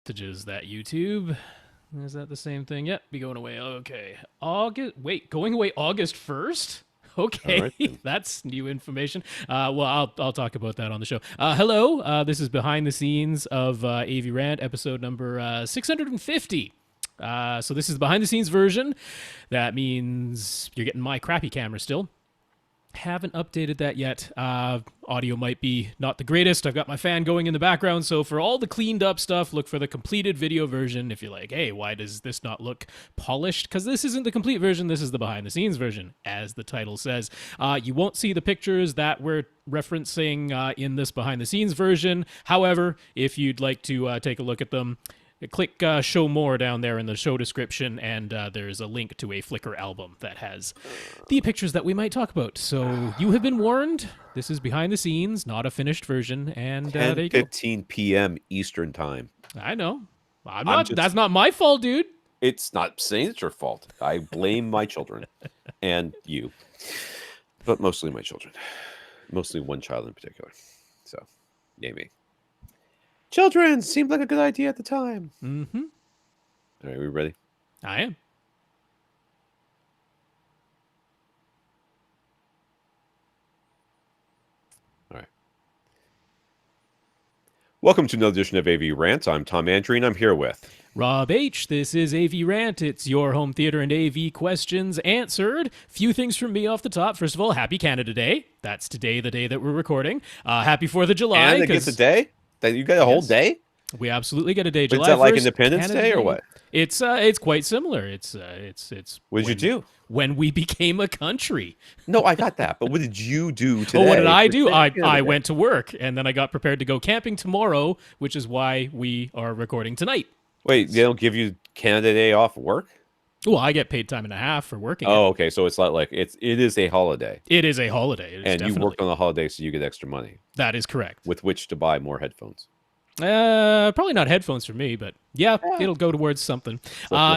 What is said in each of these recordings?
Messages that YouTube. Is that the same thing? Yep, be going away. Okay. Going away August 1st? Okay, Right, that's new information. Well, I'll talk about that on the show. Hello, this is behind the scenes of AV Rant, episode number 650. So this is the behind the scenes version. That means you're getting my crappy camera still. Haven't updated that yet. Audio might be not the greatest. I've got my fan going in the background, so for all the cleaned up stuff, look for the completed video version. If you're like, hey, why does this not look polished? Because this isn't the complete version. This is the behind the scenes version, as the title says. You won't see the pictures that we're referencing in this behind the scenes version. However, if you'd like to take a look at them, click show more down there in the show description, and there's a link to a Flickr album that has the pictures that we might talk about. So you have been warned. This is behind the scenes, not a finished version. And there you go. 10:15 p.m. Eastern time. I know. That's not my fault, dude. It's not saying it's your fault. I blame my children and you, but mostly my children. Mostly one child in particular. So, yay me. Children seemed like a good idea at the time. Mm-hmm. All right, we ready? I am. All right. Welcome to another edition of AV Rant. I'm Tom Andry, and I'm here with Rob H. This is AV Rant. It's your home theater and AV questions answered. Few things from me off the top. First of all, happy Canada Day. That's today, the day that we're recording. Happy 4th of July. And it gets a day? You got a whole day? We absolutely get a day. July Is that like 1st, Independence Canada Day or what? It's quite similar. It's What did you do? When we became a country? No, I got that. But what did you do today? Oh, what did I do? I went to work, and then I got prepared to go camping tomorrow, which is why we are recording tonight. Wait, they don't give you Canada Day off work? Well, I get paid time and a half for working. Oh, okay. So it's not like it is a holiday. It is a holiday. And you worked on a holiday, so you get extra money. That is correct. With which to buy more headphones. Probably not headphones for me, but yeah, it'll go towards something.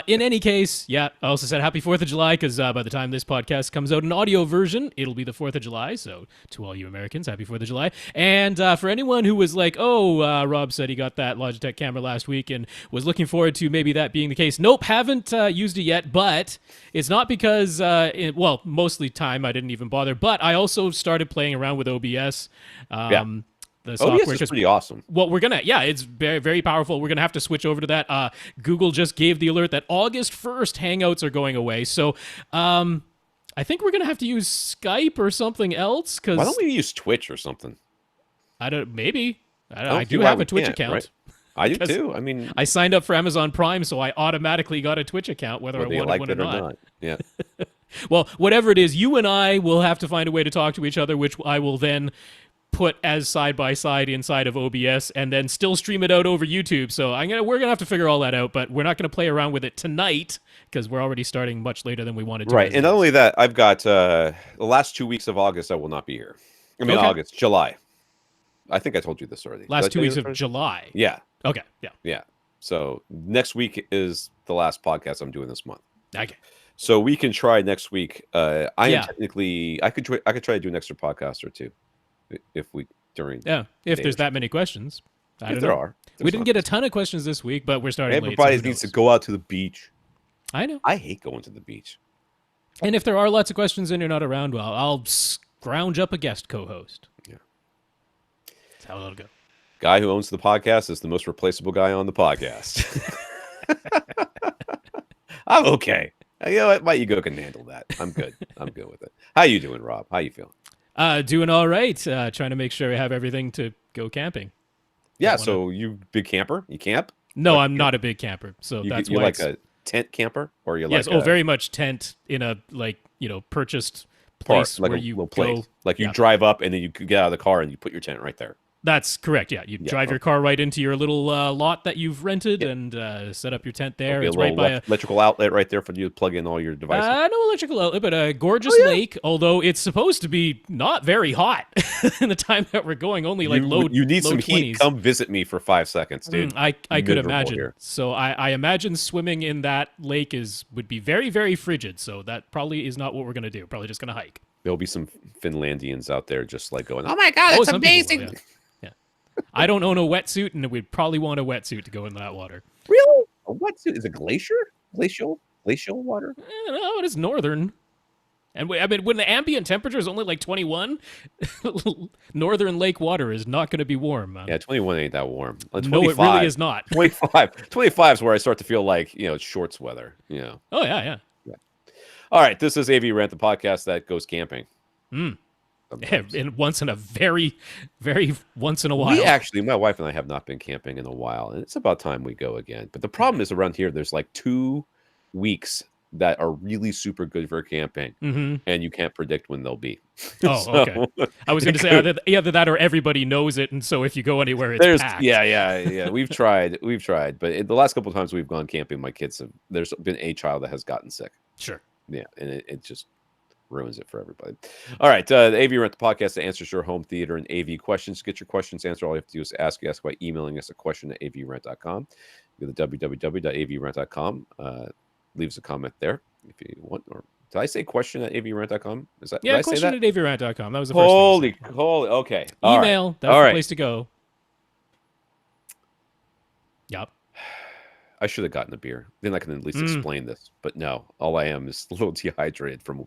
In any case, yeah, I also said happy 4th of July because by the time this podcast comes out in audio version, it'll be the 4th of July. So to all you Americans, happy 4th of July. And for anyone who was like, oh, Rob said he got that Logitech camera last week and was looking forward to maybe that being the case. Nope, haven't used it yet, but it's not because, mostly time I didn't even bother, but I also started playing around with OBS. The software OBS is pretty awesome. Well, it's very, very powerful. We're going to have to switch over to that. Google just gave the alert that August 1st Hangouts are going away. So I think we're going to have to use Skype or something else. Why don't we use Twitch or something? I do have a Twitch account. Right? I do too. I mean, I signed up for Amazon Prime, so I automatically got a Twitch account, whether I wanted one or not. Yeah. Well, whatever it is, you and I will have to find a way to talk to each other, which I will then put as side by side inside of OBS and then still stream it out over YouTube. So we're gonna have to figure all that out, but we're not gonna play around with it tonight because we're already starting much later than we wanted to. Right, and not only that, I've got the last 2 weeks of August I will not be here. I mean July. I think I told you this already. Last 2 weeks of July. Yeah. Okay. Yeah. Yeah. So next week is the last podcast I'm doing this month. Okay. So we can try next week. I could try to do an extra podcast or two. If there's that many questions. I don't know. We didn't get a ton of questions this week, but we're starting late. Everybody needs to go out to the beach. I know. I hate going to the beach. And if there are lots of questions and you're not around, well, I'll scrounge up a guest co-host. Yeah. That's how it'll go. Guy who owns the podcast is the most replaceable guy on the podcast. I'm okay. You know what? My ego can handle that. I'm good. I'm good with it. How you doing, Rob? How you feeling? Doing all right. Trying to make sure we have everything to go camping. Yeah, so you big camper? You camp? No, I'm not a big camper. So that's why like a tent camper, or you like very much tent in a purchased place like where a you little place. go. Like you drive up and then you get out of the car and you put your tent right there. That's correct. Yeah, you drive your car right into your little lot that you've rented and set up your tent there. It's right by electrical outlet right there for you to plug in all your devices. No electrical outlet, but a gorgeous lake. Although it's supposed to be not very hot in the time that we're going. Only low. You need low some 20s. Heat. Come visit me for 5 seconds, dude. I could imagine. Here. So I imagine swimming in that lake would be very, very frigid. So that probably is not what we're gonna do. Probably just gonna hike. There'll be some Finlandians out there just like going, "Oh my god, it's amazing." I don't own a wetsuit, and we'd probably want a wetsuit to go in that water. Really? A wetsuit is a glacier? Glacial water? No, it is northern. And I mean, when the ambient temperature is only like 21, northern lake water is not going to be warm, man. Yeah, 21 ain't that warm. No, it really is not. 25 is where I start to feel like, it's shorts weather, Oh, yeah. All right, this is AV Rant, the podcast that goes camping. And once in a very, very once in a while. We actually, my wife and I have not been camping in a while, and it's about time we go again. But the problem is around here, there's like 2 weeks that are really super good for camping, and you can't predict when they'll be. Oh, okay. I was going to say either that or everybody knows it, and so if you go anywhere, it's packed. Yeah. We've tried, but the last couple of times we've gone camping, my kids there's been a child that has gotten sick. Sure. Yeah, and it just ruins it for everybody. All right, the AV Rant, the podcast that answers your home theater and AV questions. To get your questions answered, all you have to do is ask by emailing us a question at avrant.com. Go to www.avrant.com. Leave us a comment there if you want. Or did I say question at avrant.com? Is that yeah? Question at avrant.com. That was the first thing. Holy, okay. Email. Right. That's the place to go. Yep. I should have gotten a beer. Then I can at least explain this. But no, all I am is a little dehydrated from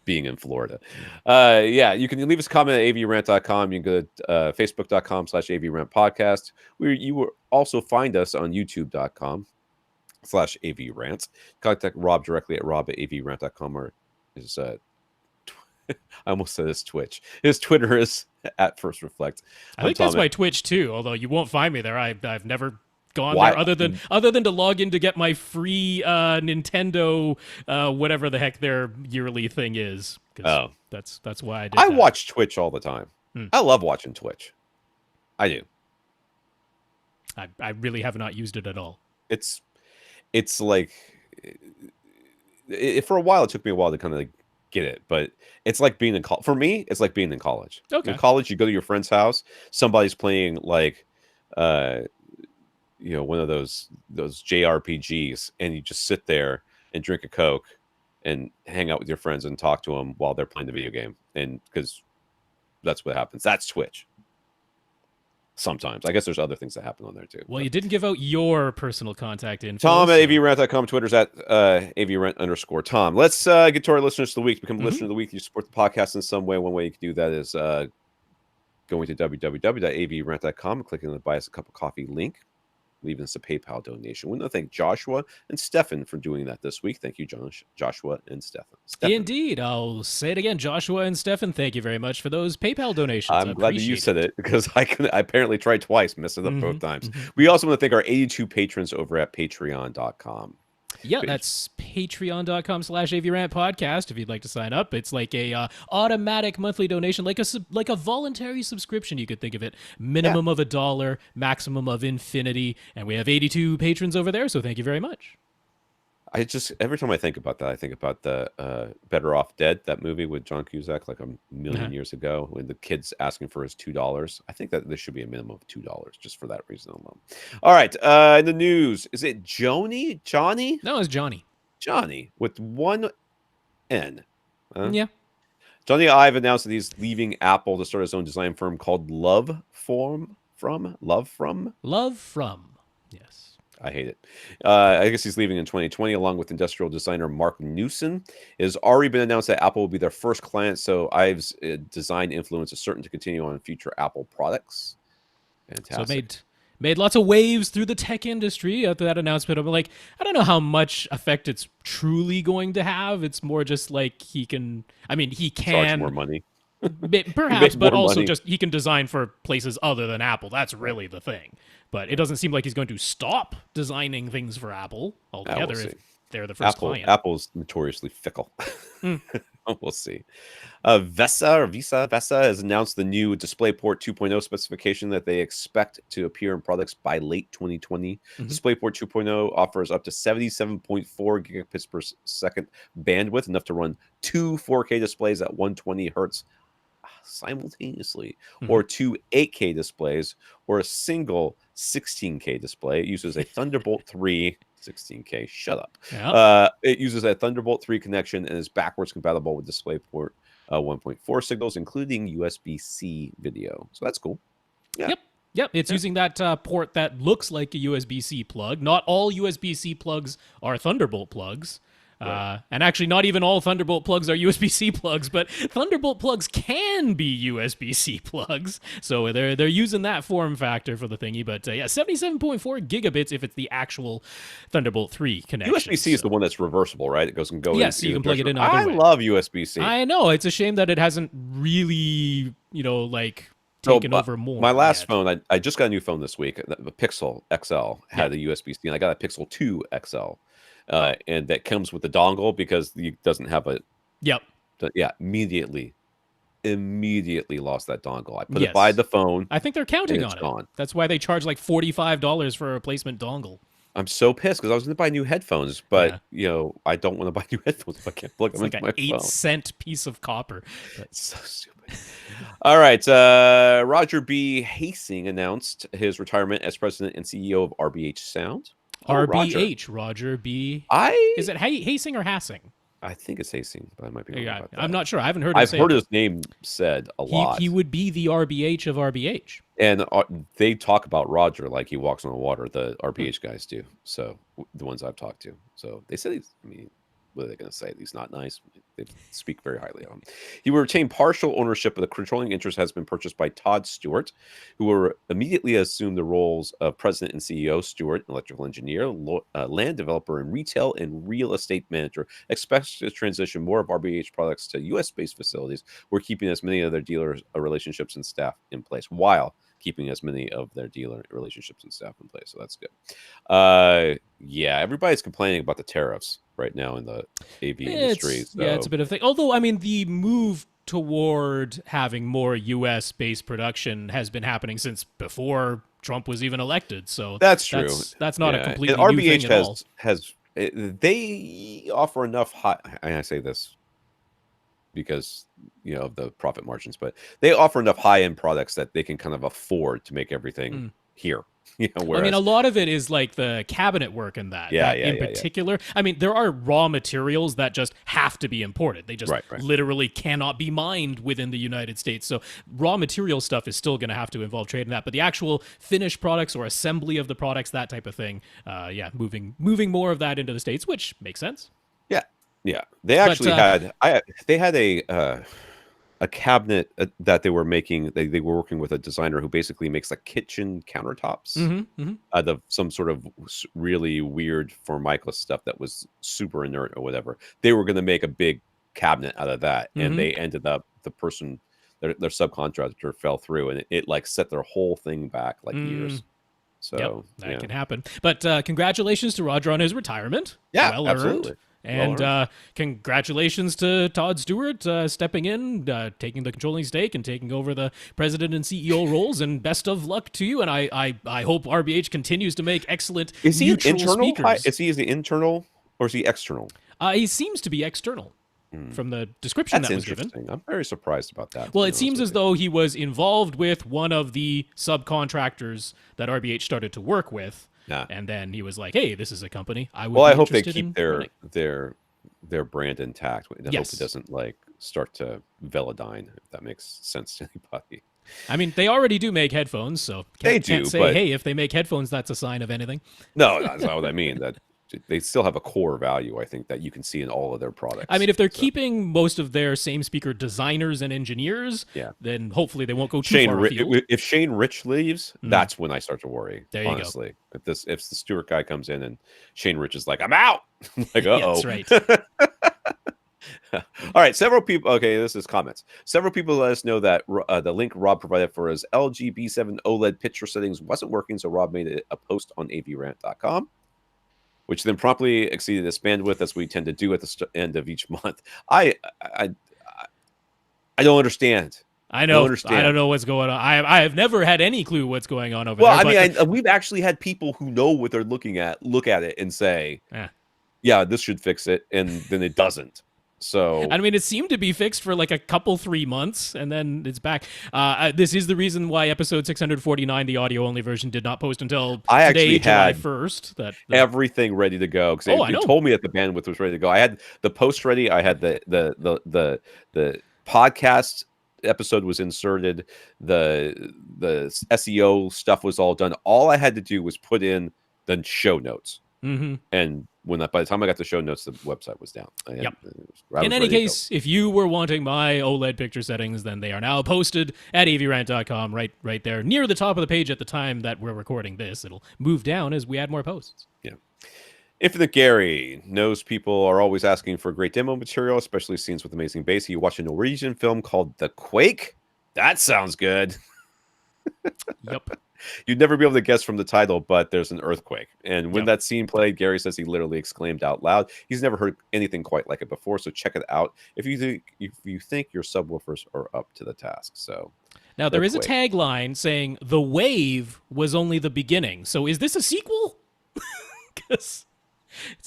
being in Florida. You can leave us a comment at avrant.com. You can go to facebook.com/avrant podcast. You will also find us on youtube.com/avrant. Contact Rob directly at rob@avrant.com or his I almost said his Twitch. His Twitter is at First Reflect. I think that's my Twitch too, although you won't find me there. I've never gone there other than to log in to get my free Nintendo whatever the heck their yearly thing is. Oh, that's why I did. I watch Twitch all the time. I love watching Twitch. I do. I really have not used it at all. It's like for a while. It took me a while to kind of get it, but it's like being in college. For me, it's like being in college. Okay. In college, you go to your friend's house. Somebody's playing like one of those JRPGs, and you just sit there and drink a Coke and hang out with your friends and talk to them while they're playing the video game. And because that's what happens. That's Twitch. Sometimes. I guess there's other things that happen on there too. Well, you didn't give out your personal contact info. Tom at avrant.com. Twitter's at avrant_Tom. Let's get to our listeners of the week. Become a listener of the week. You support the podcast in some way. One way you can do that is going to www.avrant.com and clicking on the Buy Us a Cup of Coffee link. Leaving us a PayPal donation. We want to thank Joshua and Stefan for doing that this week. Thank you, Joshua and Stefan. Indeed. I'll say it again. Joshua and Stefan, thank you very much for those PayPal donations. I'm glad that you said it because I apparently tried twice, messed it up both times. We also want to thank our 82 patrons over at patreon.com. Yeah, that's patreon.com/AVRant podcast if you'd like to sign up. It's like a automatic monthly donation, like a voluntary subscription, you could think of it. Minimum of $1, maximum of infinity, and we have 82 patrons over there, so thank you very much. Every time I think about that, I think about the Better Off Dead, that movie with John Cusack like a million years ago when the kid's asking for his $2. I think that there should be a minimum of $2 just for that reason alone. All right. In the news, is it Johnny? No, it's Johnny. Johnny with one N. Yeah. Johnny Ive announced that he's leaving Apple to start his own design firm called Love From. Yes. I hate it. I guess he's leaving in 2020 along with industrial designer Mark Newson. It has already been announced that Apple will be their first client, so Ive's design influence is certain to continue on future Apple products. Fantastic. So made lots of waves through the tech industry after that announcement. I'm like, I don't know how much effect it's truly going to have. It's more just like he can charge more money. Perhaps, but also just he can design for places other than Apple. That's really the thing. But it doesn't seem like he's going to stop designing things for Apple altogether if they're the first client. Apple's notoriously fickle. We'll see. Vesa has announced the new DisplayPort 2.0 specification that they expect to appear in products by late 2020. DisplayPort 2.0 offers up to 77.4 gigabits per second bandwidth, enough to run 2 4K displays at 120 hertz simultaneously, or 2 8K displays, or a single 16K display. It uses a Thunderbolt 3 16K. Shut up. Yeah. It uses a Thunderbolt 3 connection and is backwards compatible with DisplayPort 1.4 signals, including USB-C video. So that's cool. Yeah. Yep. Yep, it's using that port that looks like a USB-C plug. Not all USB-C plugs are Thunderbolt plugs. Right. And actually, not even all Thunderbolt plugs are USB-C plugs, but Thunderbolt plugs can be USB-C plugs. So they're using that form factor for the thingy. But yeah, 77.4 gigabits if it's the actual Thunderbolt 3 connection. USB-C is the one that's reversible, right? It goes and goes. Yes, you can plug it in either way. I love USB-C. I know. It's a shame that it hasn't really, like, taken over more. My last phone, I just got a new phone this week. The Pixel XL had the USB-C, and I got a Pixel 2 XL. And that comes with the dongle because it doesn't have a. Yep. Yeah, immediately lost that dongle. I put it by the phone. I think they're counting on it. Gone. That's why they charge like $45 for a replacement dongle. I'm so pissed because I was going to buy new headphones, but I don't want to buy new headphones if I can't plug them into my phone. It's like an 8-cent piece of copper. That's so stupid. All right, Roger B. Hastings announced his retirement as president and CEO of RBH Sound. RBH, Roger B. Is it Hastings or Hassing? I think it's Hastings, but I might be wrong about that. I'm not sure. I haven't heard him say I've heard his name said a lot. He would be the RBH of RBH. And they talk about Roger like he walks on the water, the RBH guys do. So the ones I've talked to. So they said what are they going to say? He's not nice. They speak very highly of him. He will retain partial ownership of the controlling interest has been purchased by Todd Stewart, who will immediately assume the roles of president and CEO. Stewart, electrical engineer, land developer, and retail and real estate manager, expects to transition more of RBH products to U.S.-based facilities. We're keeping as many of their dealer relationships and staff in place while keeping as many of their dealer relationships and staff in place. So that's good. Yeah, everybody's complaining about the tariffs right now in the AV industry. So. Yeah, it's a bit of a thing. Although, I mean, the move toward having more U.S.-based production has been happening since before Trump was even elected. So that's true. That's not a completely and new RBH thing at all. They offer enough high. I say this because of the profit margins, but they offer enough high-end products that they can kind of afford to make everything here. Whereas, I mean, a lot of it is like the cabinet work and that. In particular. I mean, there are raw materials that just have to be imported. They just literally cannot be mined within the United States. So raw material stuff is still going to have to involve trade in that. But the actual finished products or assembly of the products, that type of thing, moving more of that into the States, which makes sense. Yeah. They actually had a cabinet that they were making. They were working with a designer who basically makes like kitchen countertops out of some sort of really weird Formica stuff that was super inert or whatever. They were going to make a big cabinet out of that, and they ended up their subcontractor fell through, and it like set their whole thing back like years. So that can happen. But congratulations to Roger on his retirement. Yeah, well absolutely. Earned. And congratulations to Todd Stewart stepping in, taking the controlling stake and taking over the president and CEO roles. And best of luck to you. And I hope RBH continues to make excellent neutral speakers. Is he internal or is he external? He seems to be external. From the description that was given. I'm very surprised about that. Well, it seems as though he was involved with one of the subcontractors that RBH started to work with. Yeah. And then he was like, "Hey, this is a company I would." Well, I hope they keep their brand intact. I hope it doesn't like start to Velodyne, if that makes sense to anybody. I mean, they already do make headphones, so can't say, "Hey, if they make headphones, that's a sign of anything." No, that's not what I mean. That they still have a core value, I think, that you can see in all of their products. I mean, if they're keeping most of their same speaker designers and engineers, then hopefully they won't go too far afield. If Shane Rich leaves, that's when I start to worry. There you honestly, go. If the Stewart guy comes in and Shane Rich is like, "I'm out," I'm like, that's right. All right, several people. Okay, this is comments. Several people let us know that the link Rob provided for his LG B7 OLED picture settings wasn't working, so Rob made a post on AVRant.com. Which then promptly exceeded its bandwidth, as we tend to do at the end of each month. I don't understand. I don't know what's going on. I have never had any clue what's going on over there. Well, I mean, we've actually had people who know what they're looking at look at it and say, "Yeah, this should fix it," and then it doesn't. So I mean, it seemed to be fixed for like a couple 3 months, and then it's back. This is the reason why episode 649, the audio only version, did not post until today, July 1st. Everything ready to go because they told me that the bandwidth was ready to go. I had the post ready. I had the podcast episode was inserted, the SEO stuff was all done. All I had to do was put in the show notes. Mm-hmm. And by the time I got the show notes, the website was down. Yep. In any case, if you were wanting my OLED picture settings, then they are now posted at avrant.com, right there near the top of the page at the time that we're recording this. It'll move down as we add more posts. Yeah. Infinite Gary knows people are always asking for great demo material, especially scenes with amazing bass. You watch a Norwegian film called The Quake? That sounds good. Yep. You'd never be able to guess from the title, but there's an earthquake. And when that scene played, Gary says he literally exclaimed out loud. He's never heard anything quite like it before, so check it out if you think your subwoofers are up to the task. So now there is a tagline saying the wave was only the beginning. So is this a sequel? Because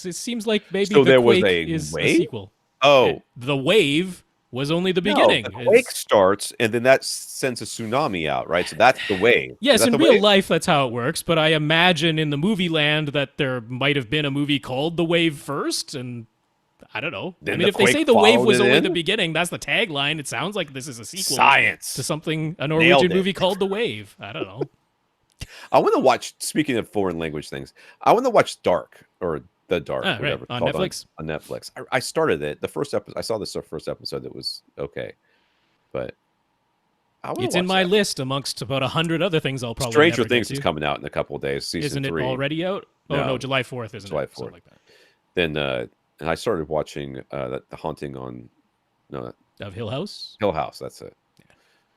it seems like maybe the Quake is a sequel. Oh, the wave was only the beginning. No, the quake starts, and then that sends a tsunami out, right? So that's the wave. Yes, in real life, that's how it works. But I imagine in the movie land that there might have been a movie called The Wave first, and I don't know. Then I mean, if they say the wave was only the beginning, that's the tagline. It sounds like this is a sequel to something, a Norwegian movie called The Wave. I don't know. I want to watch, speaking of foreign language things, I want to watch Dark, or The Dark, whatever. Right. On Netflix? On Netflix. I started it. The first episode, I saw this first episode. It was okay. But it's in my list amongst about 100 other things I'll probably Stranger never Things get to. is coming out in a couple of days. Season 3. Isn't it already out? Oh, no, July 4th, isn't July it? 4th. Something like that. Then and I started watching The Haunting on... of Hill House? Hill House, that's it.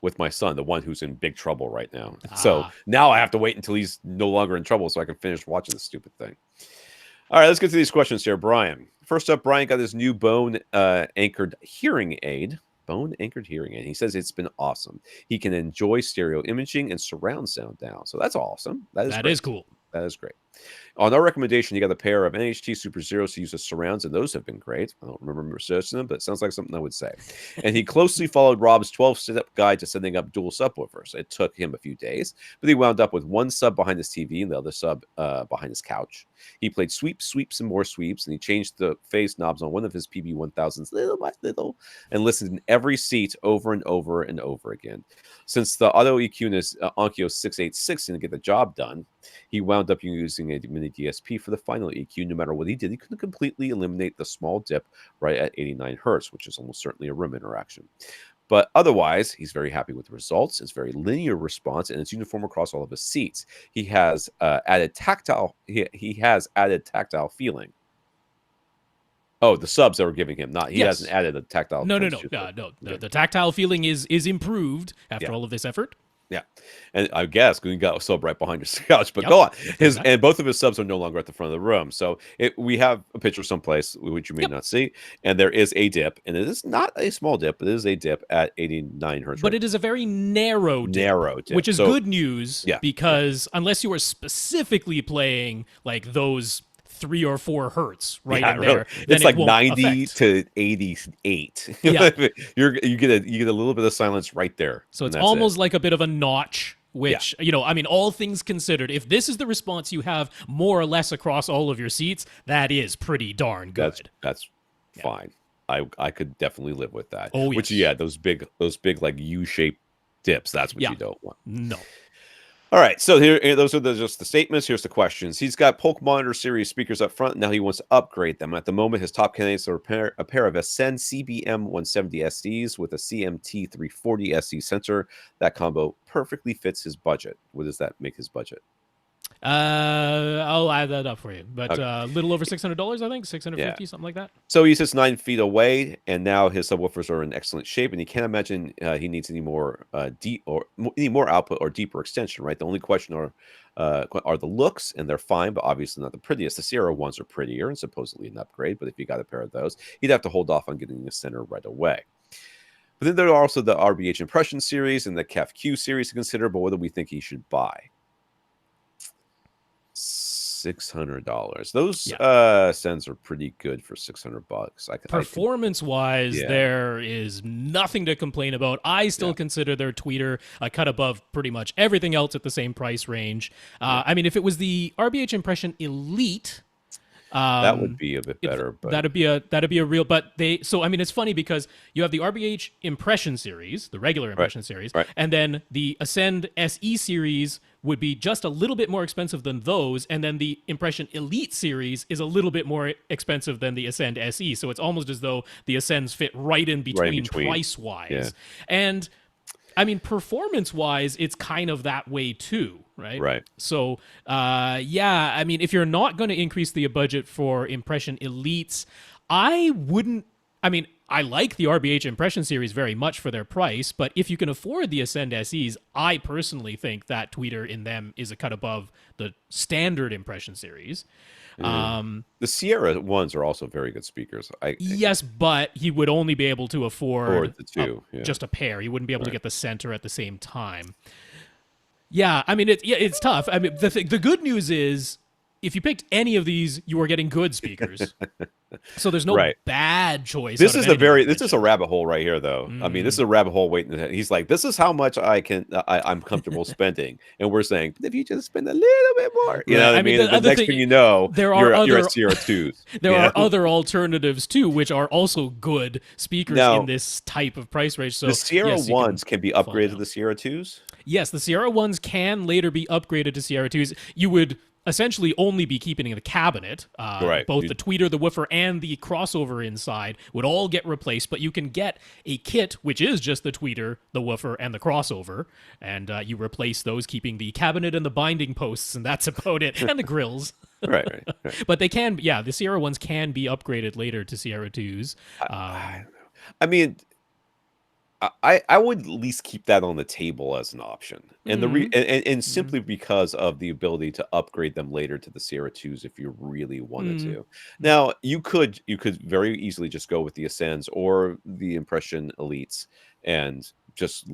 With my son, the one who's in big trouble right now. So now I have to wait until he's no longer in trouble so I can finish watching this stupid thing. All right, let's get to these questions here. Brian. First up, Brian got his new bone-anchored hearing aid. Bone-anchored hearing aid. He says it's been awesome. He can enjoy stereo imaging and surround sound now. So that's awesome. That is cool. That is great. On our recommendation, you got a pair of NHT Super Zeros to use as surrounds, and those have been great. I don't remember researching them, but it sounds like something I would say. And he closely followed Rob's 12-step guide to setting up dual subwoofers. It took him a few days, but he wound up with one sub behind his TV and the other sub behind his couch. He played sweeps, and more sweeps, and he changed the phase knobs on one of his PB1000s little by little and listened in every seat over and over and over again. Since the auto EQ in his Onkyo 686 didn't get the job done, he wound up using a mini DSP for the final EQ. No matter what he did, he couldn't completely eliminate the small dip right at 89 hertz, which is almost certainly a room interaction. But otherwise, he's very happy with the results. It's very linear response, and it's uniform across all of his seats. He has added tactile. He has added tactile feeling. Oh, the subs that we're giving him, not he hasn't added a tactile. No. The tactile feeling is improved after all of this effort. Yeah, and I guess we got a sub right behind his couch, but go on. And both of his subs are no longer at the front of the room. So we have a picture someplace which you may not see, and there is a dip, and it is not a small dip, but it is a dip at 89 hertz. But it is a very narrow dip, which is good news because unless you are specifically playing like those 3 or 4 hertz in there. Really. It's like 90 to 88. Yeah. you get a little bit of silence right there. So it's almost like a bit of a notch, which, I mean, all things considered, if this is the response you have more or less across all of your seats, that is pretty darn good. That's fine. I could definitely live with that. Oh, yes. Which, those big like U-shaped dips, that's what you don't want. No. All right, so those are just the statements. Here's the questions. He's got Polk Monitor series speakers up front. Now he wants to upgrade them. At the moment, his top candidates are a pair of Ascend CBM 170 SDs with a CMT 340 SD sensor. That combo perfectly fits his budget. What does that make his budget? I'll add that up for you, but a little over $600, I think, 650, something like that. So he's just 9 feet away, and now his subwoofers are in excellent shape, and he can't imagine he needs any more output or deeper extension. Right. The only question are the looks, and they're fine, but obviously not the prettiest. The Sierra ones are prettier and supposedly an upgrade, but if you got a pair of those, he'd have to hold off on getting a center right away. But then there are also the RBH Impression series and the CAF Q series to consider. But what do we think he should buy? $600. Those cents are pretty good for $600. Performance-wise, there is nothing to complain about. I still consider their tweeter a cut above pretty much everything else at the same price range. I mean, if it was the RBH Impression Elite, That would be a bit better, but that'd be a real. But so I mean, it's funny because you have the RBH Impression series, the regular Impression series, right. and then the Ascend SE series would be just a little bit more expensive than those, and then the Impression Elite series is a little bit more expensive than the Ascend SE. So it's almost as though the Ascends fit right in between. Price wise, Yeah. and I mean, performance-wise, it's kind of that way too, right? Right. So, yeah, I mean, if you're not going to increase the budget for Impression Elites, I wouldn't. I mean, I like the RBH Impression series very much for their price, but if you can afford the Ascend SEs, I personally think that tweeter in them is a cut above the standard Impression series. The Sierra ones are also very good speakers. Yes, but he would only be able to afford the two, just a pair. He wouldn't be able to get the center at the same time. Yeah, I mean, it's tough. I mean, the good news is if you picked any of these, you are getting good speakers. So there's no bad choice. This is a rabbit hole right here, though. I mean, this is a rabbit hole waiting. He's like, this is how much I'm comfortable spending, and we're saying, if you just spend a little bit more, you know what I mean? The next thing you know, you're at Sierra 2s. There are other alternatives too, which are also good speakers in this type of price range. So the Sierra ones can be upgraded to the Sierra 2s. Yes, the Sierra ones can later be upgraded to Sierra 2s. You would essentially only be keeping the cabinet. Both the tweeter, the woofer, and the crossover inside would all get replaced, but you can get a kit, which is just the tweeter, the woofer, and the crossover, and you replace those, keeping the cabinet and the binding posts, and that's about it, and the grills. Right. But they can, the Sierra ones can be upgraded later to Sierra 2s. I mean, I would at least keep that on the table as an option, and and simply because of the ability to upgrade them later to the Sierra 2s if you really wanted to. Now you could very easily just go with the Ascends or the Impression Elites and just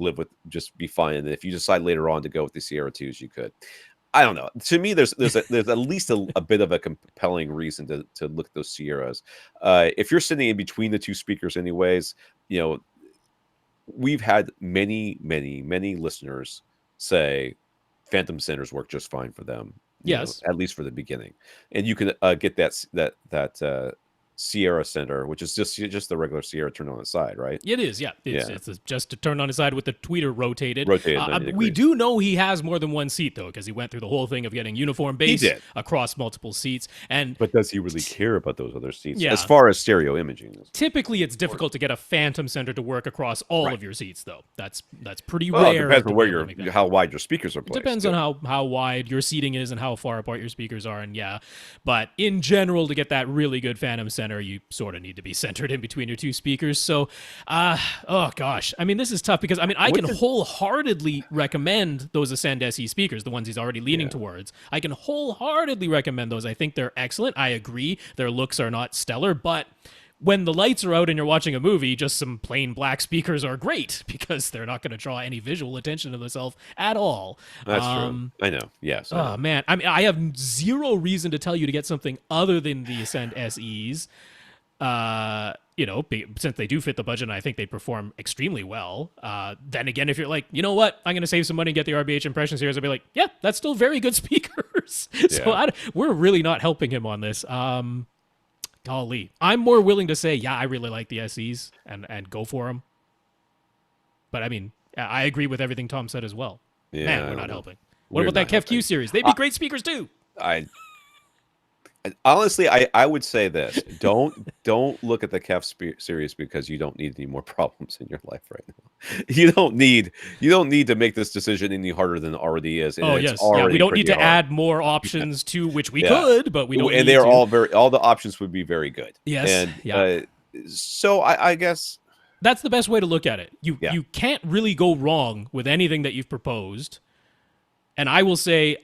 be fine. And if you decide later on to go with the Sierra 2s, you could. I don't know. To me, there's at least a bit of a compelling reason to look at those Sierras. If you're sitting in between the two speakers, anyways, we've had many listeners say Phantom centers work just fine for them. Yes, at least for the beginning, and you can get that Sierra center, which is just the regular Sierra turned on its side, right? It is, yeah. It's just to turn on its side with the tweeter rotated. We do know he has more than one seat, though, because he went through the whole thing of getting uniform bass across multiple seats. But does he really care about those other seats? Yeah. As far as stereo imaging is typically, it's difficult to get a Phantom center to work across all of your seats, though. That's pretty rare. It depends on how wide your speakers are placed. It depends on how wide your seating is and how far apart your speakers are, but in general, to get that really good Phantom center, you sort of need to be centered in between your two speakers. So, oh gosh, I mean, this is tough because I can wholeheartedly recommend those Ascend SE speakers, the ones he's already leaning towards. I can wholeheartedly recommend those. I think they're excellent. I agree, their looks are not stellar, but when the lights are out and you're watching a movie, just some plain black speakers are great because they're not going to draw any visual attention to themselves at all. That's true. I know. Yes. Oh, man. I mean, I have zero reason to tell you to get something other than the Ascend SEs. Since they do fit the budget and I think they perform extremely well. Then again, if you're like, you know what, I'm going to save some money and get the RBH Impression series, I'll be like, yeah, that's still very good speakers. So we're really not helping him on this. Golly, I'm more willing to say, I really like the SEs and go for them. But I mean, I agree with everything Tom said as well. Yeah, man, we're not helping. What about that Kev Q series? They'd be great speakers too. Honestly, I would say this: don't look at the KEF series because you don't need any more problems in your life right now. You don't need to make this decision any harder than it already is. And we don't need to add more options to which we could, but we don't. And they're all the options would be very good. Yes, and so I guess that's the best way to look at it. You can't really go wrong with anything that you've proposed. And I will say,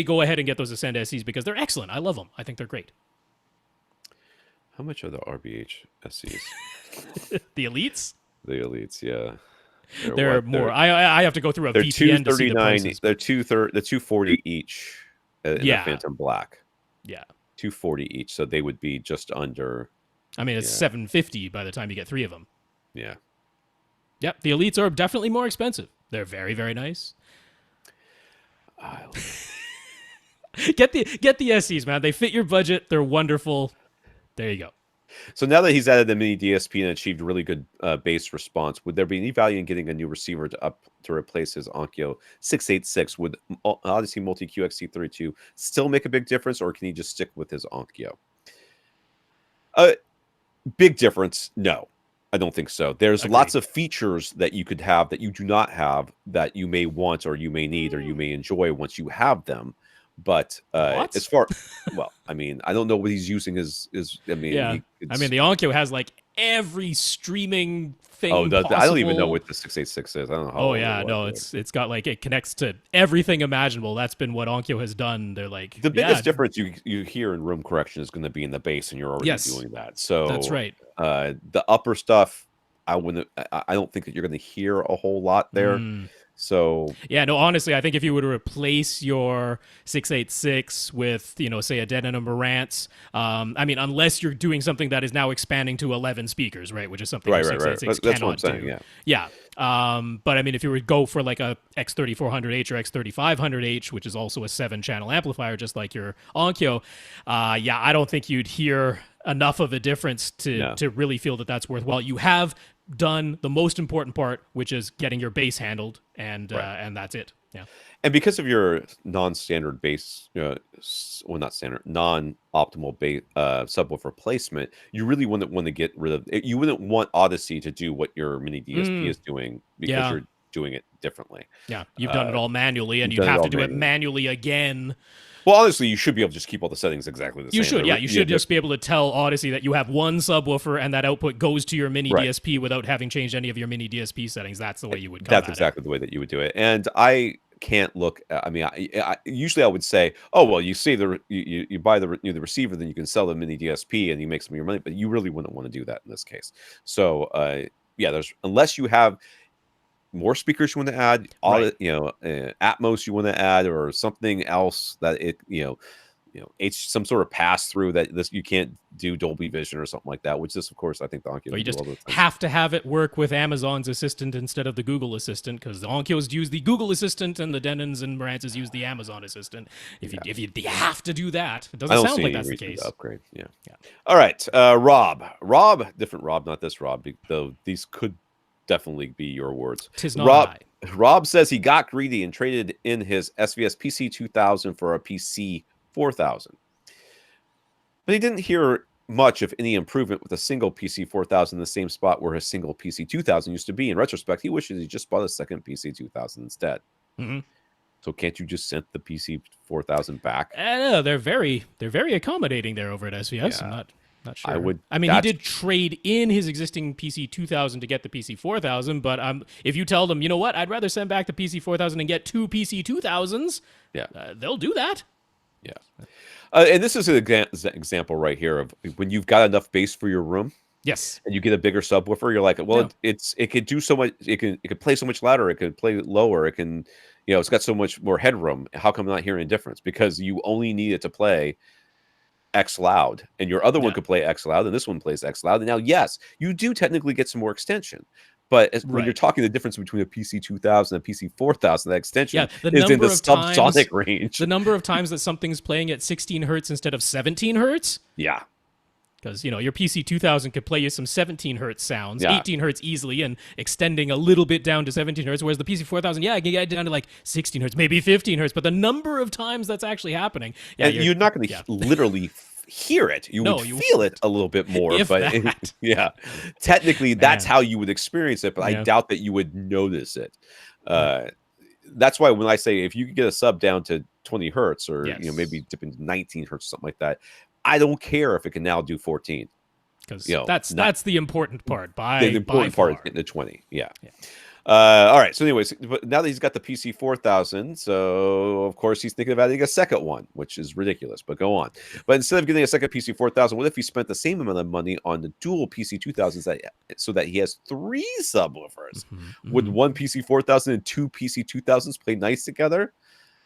go ahead and get those Ascend SEs because they're excellent. I love them. I think they're great. How much are the RBH SEs? The Elites? The Elites, yeah. They're more. I have to go through a VPN to see the prices. They're $240 each in the Phantom Black. Yeah. $240 each, so they would be just under. I mean, it's $750 by the time you get three of them. Yeah. Yep. The Elites are definitely more expensive. They're very, very nice. Get the SEs, man. They fit your budget. They're wonderful. There you go. So now that he's added the mini DSP and achieved really good bass response, would there be any value in getting a new receiver to replace his Onkyo 686? Would Odyssey Multi QXC32 still make a big difference, or can he just stick with his Onkyo? Big difference? No, I don't think so. There's lots of features that you could have that you do not have that you may want or you may need or you may enjoy once you have them. But as far, well, I mean, I don't know what he's using I mean, yeah. I mean, the Onkyo has like every streaming thing. I don't even know what the 686 is. I don't know. Oh yeah, no, it's got like, it connects to everything imaginable. That's been what Onkyo has done. They're like, the biggest difference you hear in room correction is going to be in the bass, and you're already doing that. So that's right. The upper stuff, I don't think that you're going to hear a whole lot there. So yeah, no, honestly, I think if you were to replace your 686 with, say a Denon or Marantz, I mean, unless you're doing something that is now expanding to 11 speakers, right, which is something right. 686 That's cannot what I'm saying, do. Yeah. But I mean, if you were to go for like a X3400H or X3500H, which is also a 7-channel amplifier, just like your Onkyo, I don't think you'd hear enough of a difference to really feel that that's worthwhile. You have done the most important part, which is getting your bass handled, and that's it. Yeah. And because of your non-standard bass, not standard, non-optimal bass subwoofer placement, you really wouldn't want to get rid of it. You wouldn't want Odyssey to do what your mini DSP is doing because you're doing it differently. Yeah, you've done it all manually, and you'd have to do it manually again. Well, honestly, you should be able to just keep all the settings exactly the same. You should, You should just be able to tell Odyssey that you have one subwoofer and that output goes to your mini DSP without having changed any of your mini DSP settings. That's the way you would come That's exactly the way that you would do it. And I can't look. I mean, usually I would say, oh well, you see you buy the receiver, then you can sell the mini DSP and you make some of your money. But you really wouldn't want to do that in this case. So unless you have more speakers you want to add, Atmos you want to add, or something else that some sort of pass through that you can't do Dolby Vision or something like that. Which is, of course, I think the Onkyo. You just have to have it work with Amazon's Assistant instead of the Google Assistant, because the Onkyos use the Google Assistant and the Denons and Marantzes use the Amazon Assistant. If you have to do that, it doesn't sound like that's the case. Upgrade. Yeah. All right, Rob, different Rob, not this Rob. Though these could definitely be your words. 'Tis not Rob says he got greedy and traded in his SVS PC 2000 for a PC 4000. But he didn't hear much of any improvement with a single PC 4000 in the same spot where his single PC 2000 used to be. In retrospect, he wishes he just bought a second PC 2000 instead. Mm-hmm. So can't you just send the PC 4000 back? They're very accommodating there over at SVS. Yeah. I'm not sure. He did trade in his existing PC 2000 to get the PC 4000, but if you tell them, you know what, I'd rather send back the PC 4000 and get 2 PC 2000s, they'll do that. Yeah. And this is an example right here of when you've got enough bass for your room. Yes. And you get a bigger subwoofer, you're like, well, it could do so much. It could play so much louder. It could play lower. It can, it's got so much more headroom. How come I'm not hearing a difference? Because you only need it to play X loud, and your other one could play X loud, and this one plays X loud. And now, yes, you do technically get some more extension. But when you're talking the difference between a PC 2000 and a PC 4000, that extension is in the subsonic range. The number of times that something's playing at 16 hertz instead of 17 hertz. Yeah. Because, your PC 2000 could play you some 17 hertz sounds, 18 hertz easily, and extending a little bit down to 17 hertz, whereas the PC 4000, I can get down to like 16 hertz, maybe 15 hertz, but the number of times that's actually happening. And you're not going to literally hear it. You would feel it a little bit more. Technically, that's how you would experience it, but I doubt that you would notice it. That's why when I say if you could get a sub down to 20 hertz or maybe dip into 19 hertz or something like that, I don't care if it can now do 14. Because that's the important part. The important part is getting to 20. Yeah. All right. So anyways, but now that he's got the PC 4000, so of course he's thinking of adding a second one, which is ridiculous, but go on. But instead of getting a second PC 4000, what if he spent the same amount of money on the dual PC 2000s so that he has 3 subwoofers? Would one PC 4000 and 2 PC 2000s play nice together?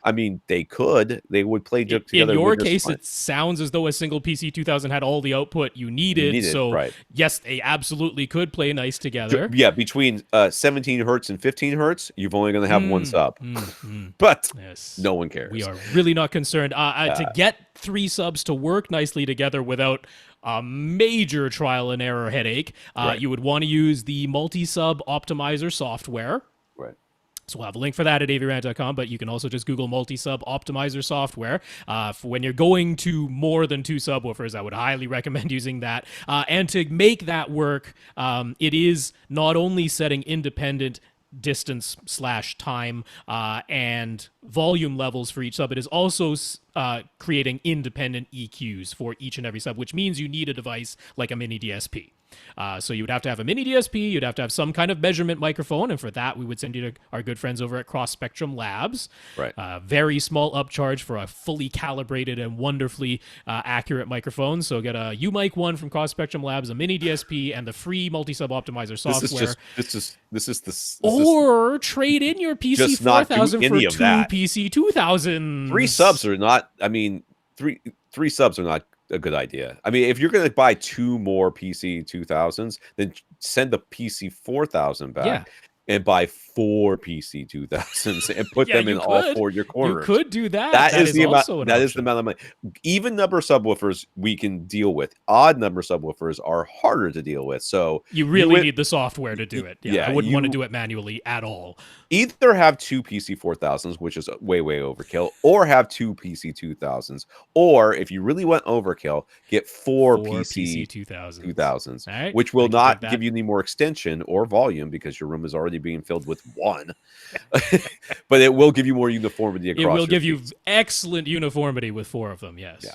I mean, they could. They would play In together your with case, it sounds as though a single PC2000 had all the output you needed. So, right. yes, they absolutely could play nice together. Yeah, between 17 hertz and 15 hertz, you're only going to have one sub. But no one cares. We are really not concerned. To get 3 subs to work nicely together without a major trial and error headache, you would want to use the multi-sub optimizer software. Right. So we'll have a link for that at avrant.com, but you can also just Google multi-sub optimizer software. For when you're going to more than 2 subwoofers, I would highly recommend using that. And to make that work, it is not only setting independent distance/time and volume levels for each sub, it is also creating independent EQs for each and every sub, which means you need a device like a mini DSP. So you would have to have a mini DSP, you'd have to have some kind of measurement microphone, and for that we would send you to our good friends over at Cross Spectrum Labs. Right. Very small upcharge for a fully calibrated and wonderfully accurate microphone. So get a UMic 1 from Cross Spectrum Labs, a mini DSP, and the free multi-sub optimizer software. Or trade in your PC 4000 for 2 PC 2000s. 3 subs are not, I mean, three subs are not a good idea. I mean, if you're going to buy 2 more PC 2000s, then send the PC 4000 back and buy 4 PC 2000s and put them in all 4 of your corners. You could do that. That is the amount of money. Even number subwoofers we can deal with. Odd number subwoofers are harder to deal with. So you really need the software to do it. I wouldn't want to do it manually at all. Either have 2 PC 4000s, which is way overkill, or have 2 PC 2000s. Or if you really want overkill, get 4 PC 2000s, right, which will not give you any more extension or volume because your room is already being filled with 1. But it will give you more uniformity across. It will give you excellent uniformity with 4 of them. Yes. Yeah.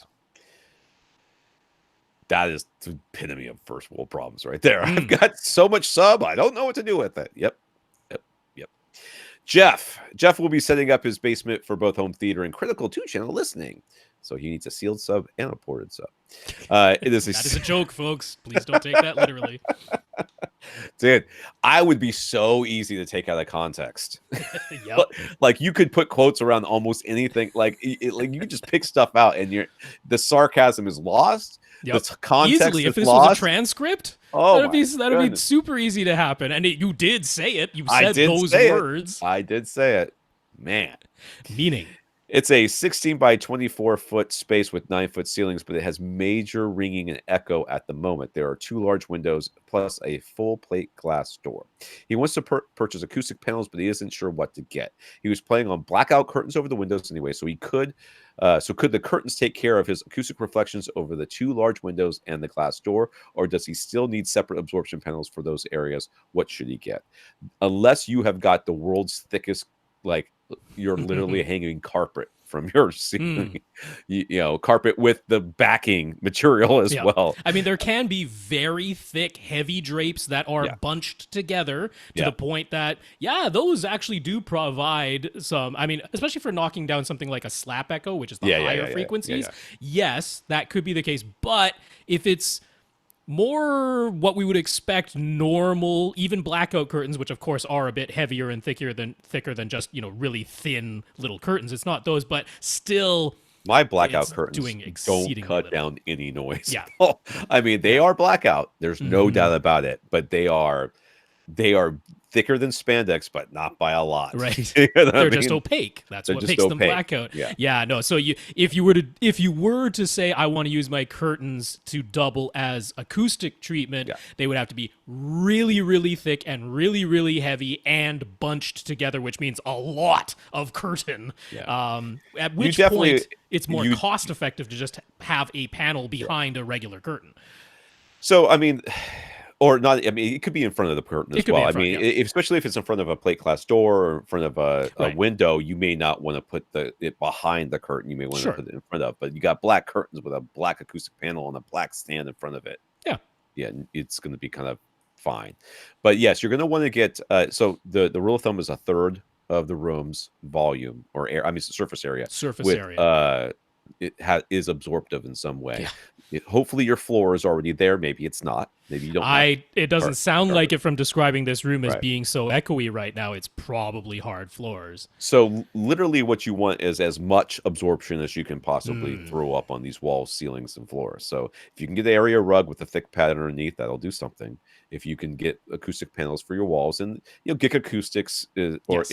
That is the epitome of first world problems right there. I've got so much sub, I don't know what to do with it. Yep. Jeff will be setting up his basement for both home theater and critical 2-channel listening. So he needs a sealed sub and a ported sub. That is a joke, folks. Please don't take that literally. Dude, I would be so easy to take out of context. Yep. Like you could put quotes around almost anything. Like you could just pick stuff out, and the sarcasm is lost. Yep. The context easily, is if this lost. was a transcript, that'd be super easy to happen. And you did say it. You said those words. I did say it. Man. Meaning. It's a 16 by 24 foot space with 9 foot ceilings, but it has major ringing and echo at the moment. There are 2 large windows plus a full plate glass door. He wants to purchase acoustic panels, but he isn't sure what to get. He was planning on blackout curtains over the windows anyway, so could the curtains take care of his acoustic reflections over the 2 large windows and the glass door, or does he still need separate absorption panels for those areas? What should he get? Unless you have got the world's thickest, like, you're literally hanging carpet from your ceiling, carpet with the backing material as well. I mean, there can be very thick, heavy drapes that are bunched together to the point that, those actually do provide some, I mean, especially for knocking down something like a slap echo, which is the higher frequencies. Yes, that could be the case. But if it's more what we would expect normal, even blackout curtains, which of course are a bit heavier and thicker than just, really thin little curtains. It's not those, but still, my blackout curtains don't cut down any noise. Yeah. I mean, they are blackout. There's no doubt about it, but they are thicker than spandex, but not by a lot. Right. They're just opaque. That's what makes them blackout. Yeah. No. So if you were to say I want to use my curtains to double as acoustic treatment, they would have to be really, really thick and really, really heavy and bunched together, which means a lot of curtain. At which point it's more cost effective to just have a panel behind a regular curtain. So I mean. Or not, I mean, it could be in front of the curtain as well. I mean, especially if it's in front of a plate glass door or in front of a window, you may not want to put it behind the curtain. You may want to put it in front of. But you got black curtains with a black acoustic panel and a black stand in front of it. Yeah, it's going to be kind of fine. But yes, you're going to want to get, so the rule of thumb is 1/3 of the room's volume or surface area. It is absorptive in some way. Hopefully your floor is already there. Maybe it's not. Maybe you don't have It doesn't sound like it from describing this room as Right. being so echoey right now. It's probably hard floors. So literally what you want is as much absorption as you can possibly throw up on these walls, ceilings, and floors. So if you can get the area rug with a thick pad underneath, that'll do something. If you can get acoustic panels for your walls, and Gick Acoustics or Yes.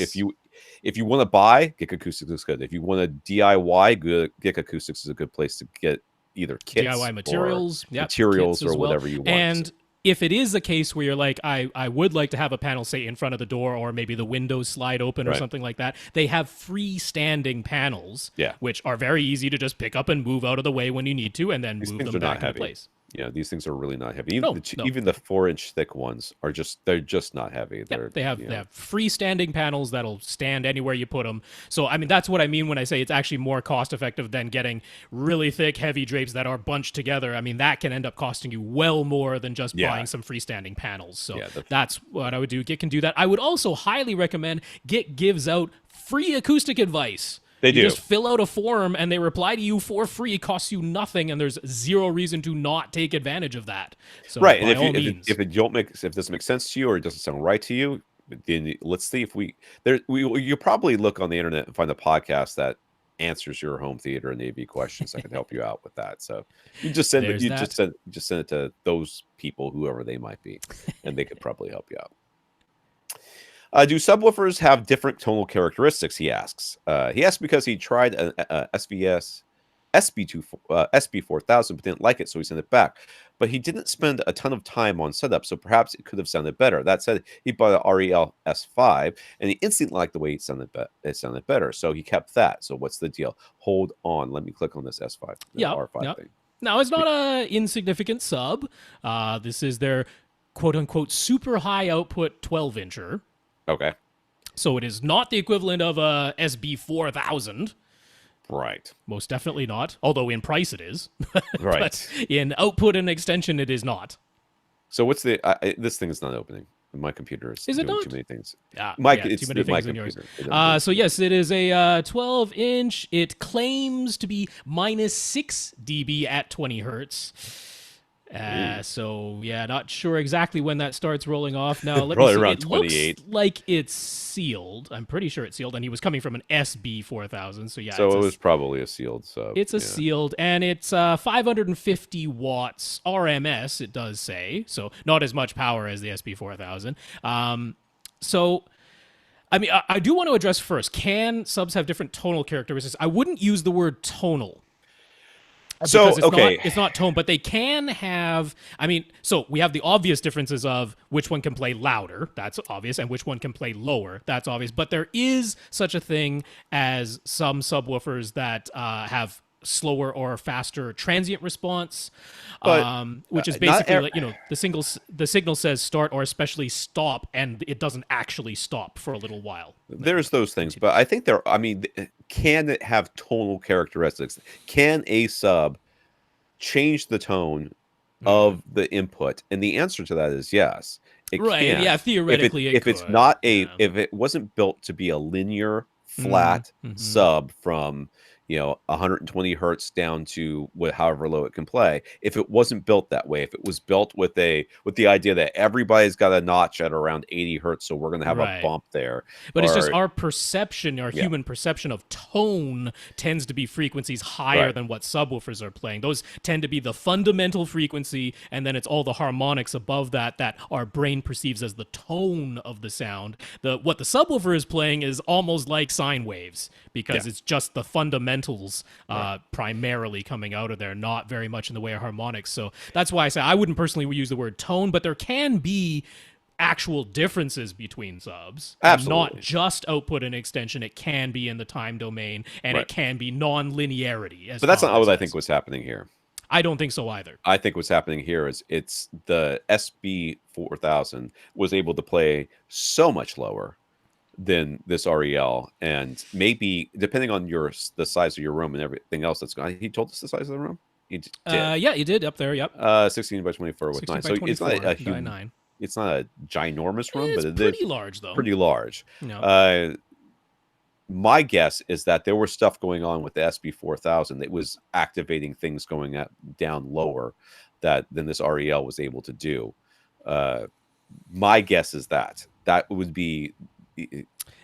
if you want to buy, Gick Acoustics is good. If you want to DIY, Gick Acoustics is a good place to get either kits DIY materials, or materials kits or as well. whatever you want. And if it is a case where you're like, I would like to have a panel, say, in front of the door, or maybe the windows slide open or Right. something like that, they have freestanding panels, Yeah. which are very easy to just pick up and move out of the way when you need to, and then These move things them are not back into heavy. place. These things are really not heavy. No, Even the 4-inch thick ones are they're just not heavy. Yep, they have freestanding panels that'll stand anywhere you put them. So, I mean, that's what I mean when I say it's actually more cost effective than getting really thick, heavy drapes that are bunched together. I mean, that can end up costing you well more than just buying some freestanding panels. So that's what I would do. Git can do that. I would also highly recommend Git gives out free acoustic advice. They do. You just fill out a form and they reply to you for free. It costs you nothing, and there's zero reason to not take advantage of that. So Right, by and all means. if it doesn't make sense to you or it doesn't sound right to you, then let's see if you'll probably look on the internet and find a podcast that answers your home theater and AV questions that can help you out with that. So you just send it. Just send it to those people, whoever they might be, and they could probably help you out. Do subwoofers have different tonal characteristics? He asks. He asks because he tried a SVS SB4000 but didn't like it, so he sent it back. But he didn't spend a ton of time on setup, so perhaps it could have sounded better. That said, he bought an REL S5, and he instantly liked the way it sounded better, so he kept that. So what's the deal? Hold on. Let me click on this S5, R5 thing. Now, it's not an insignificant sub. This is their quote-unquote super high output 12-incher. Okay. So it is not the equivalent of a SB4000. Right. Most definitely not. Although in price it is. Right. But in output and extension it is not. So what's the... this thing is not opening. My computer is it doing not? too many things. Too many things in yours. So yes, it is a 12-inch. It claims to be minus 6 dB at 20 hertz. So yeah, not sure exactly when that starts rolling off. Now let me see. Around it 28. looks like it's sealed. I'm pretty sure it's sealed, and he was coming from an SB4000. So yeah, so it was probably a sealed sub. It's a sealed, and it's 550 watts RMS. It does say so, not as much power as the SB4000. So. I mean, I do want to address first, can subs have different tonal characteristics? I wouldn't use the word tonal. So, It's not tone, but they can have, I mean, so we have the obvious differences of which one can play louder, that's obvious, and which one can play lower, that's obvious. But there is such a thing as some subwoofers that have slower or faster transient response, which is basically like, the signal says start or especially stop, and it doesn't actually stop for a little while. There's those things, but I think can it have tonal characteristics? Can a sub change the tone of the input? And the answer to that is yes. It can. Yeah, theoretically if it's not if it wasn't built to be a linear flat sub from 120 hertz down to however low it can play. If it wasn't built that way, if it was built with the idea that everybody's got a notch at around 80 hertz, so we're going to have a bump there. But it's just our perception, our human perception of tone tends to be frequencies higher than what subwoofers are playing. Those tend to be the fundamental frequency, and then it's all the harmonics above that our brain perceives as the tone of the sound. What the subwoofer is playing is almost like sine waves, because it's just the fundamentals primarily coming out of there, not very much in the way of harmonics. So that's why I say I wouldn't personally use the word tone, but there can be actual differences between subs. Absolutely. Not just output and extension. It can be in the time domain, and it can be non-linearity. But that's not what I think was happening here. I don't think so either. I think what's happening here is it's the SB4000 was able to play so much lower than this REL, and maybe depending on the size of your room and everything else that's going. He told us the size of the room. He did. Yeah, he did up there. Yep. 16 by 24 with 9. So it's not a huge. 9. It's not a ginormous room, but it's pretty large though. Pretty large. No. my guess is that there was stuff going on with the SB4000 that was activating things going down lower than this REL was able to do. My guess is that would be,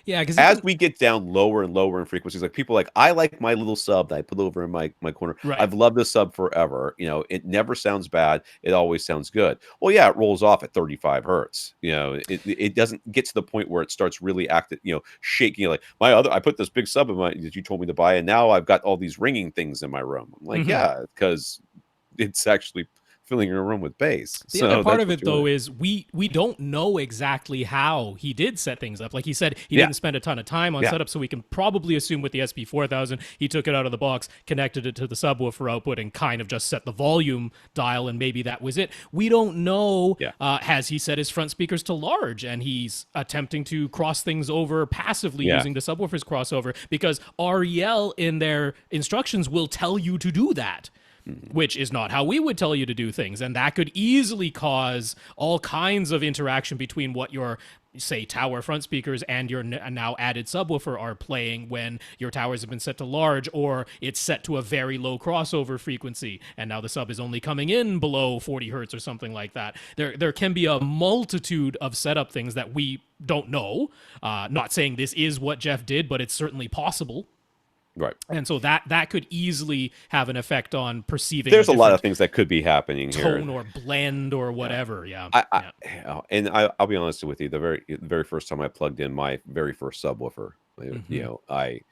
Yeah, because as we get down lower and lower in frequencies, like people like, I like my little sub that I put over in my corner. Right. I've loved this sub forever. It never sounds bad. It always sounds good. Well, yeah, it rolls off at 35 hertz. It doesn't get to the point where it starts really acting, shaking. Like I put this big sub that you told me to buy, and now I've got all these ringing things in my room. I'm like, yeah, because it's actually filling your room with bass. The other part of it, though, is we don't know exactly how he did set things up. Like he said, he didn't spend a ton of time on setup, so we can probably assume with the SB4000, he took it out of the box, connected it to the subwoofer output, and kind of just set the volume dial, and maybe that was it. We don't know, has he set his front speakers to large, and he's attempting to cross things over passively using the subwoofer's crossover, because REL in their instructions will tell you to do that. Which is not how we would tell you to do things. And that could easily cause all kinds of interaction between what your, say, tower front speakers and your now added subwoofer are playing when your towers have been set to large, or it's set to a very low crossover frequency, and now the sub is only coming in below 40 hertz or something like that. There can be a multitude of setup things that we don't know. Not saying this is what Jeff did, but it's certainly possible. Right. And so that could easily have an effect on perceiving. There's a lot of things that could be happening tone here. Or blend or whatever. Yeah. I'll be honest with you. The very first time I plugged in my very first subwoofer, I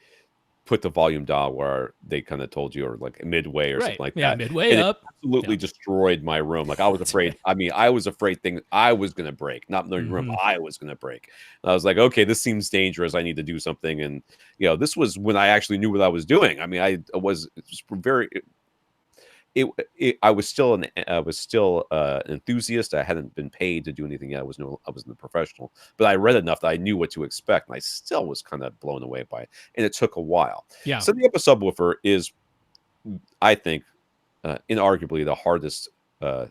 put the volume dial where they kind of told you, or like midway or something like that. Yeah, midway up. It absolutely destroyed my room. Like I was afraid. I mean, I was afraid I was going to break. Not knowing room, I was going to break. And I was like, okay, this seems dangerous. I need to do something. And this was when I actually knew what I was doing. I mean, I was very. I was still an enthusiast. I hadn't been paid to do anything yet. I wasn't a professional, but I read enough that I knew what to expect, and I still was kind of blown away by it. And it took a while. Yeah. Setting up a subwoofer is, I think, inarguably the hardest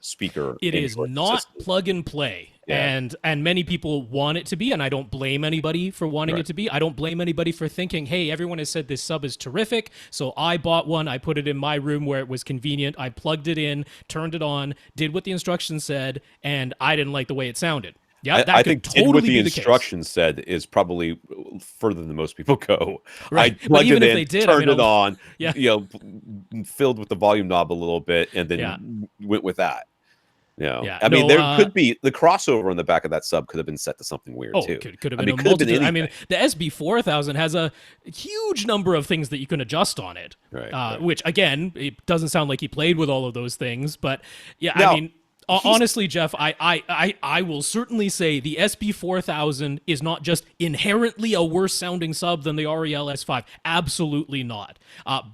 speaker. It is not plug and play. Yeah. And many people want it to be, and I don't blame anybody for wanting it to be. I don't blame anybody for thinking, hey, everyone has said this sub is terrific, so I bought one, I put it in my room where it was convenient, I plugged it in, turned it on, did what the instructions said, and I didn't like the way it sounded. Yeah, I think totally what the instructions said is probably further than most people go. Right. I plugged it in, turned it on, filled with the volume knob a little bit, and then went with that. I mean, there could be the crossover on the back of that sub could have been set to something weird too. Could have been a multitude. I mean, the SB4000 has a huge number of things that you can adjust on it. Right. Which again, it doesn't sound like he played with all of those things, but I mean. Honestly, Jeff, I will certainly say the SB4000 is not just inherently a worse sounding sub than the REL S5. Absolutely not.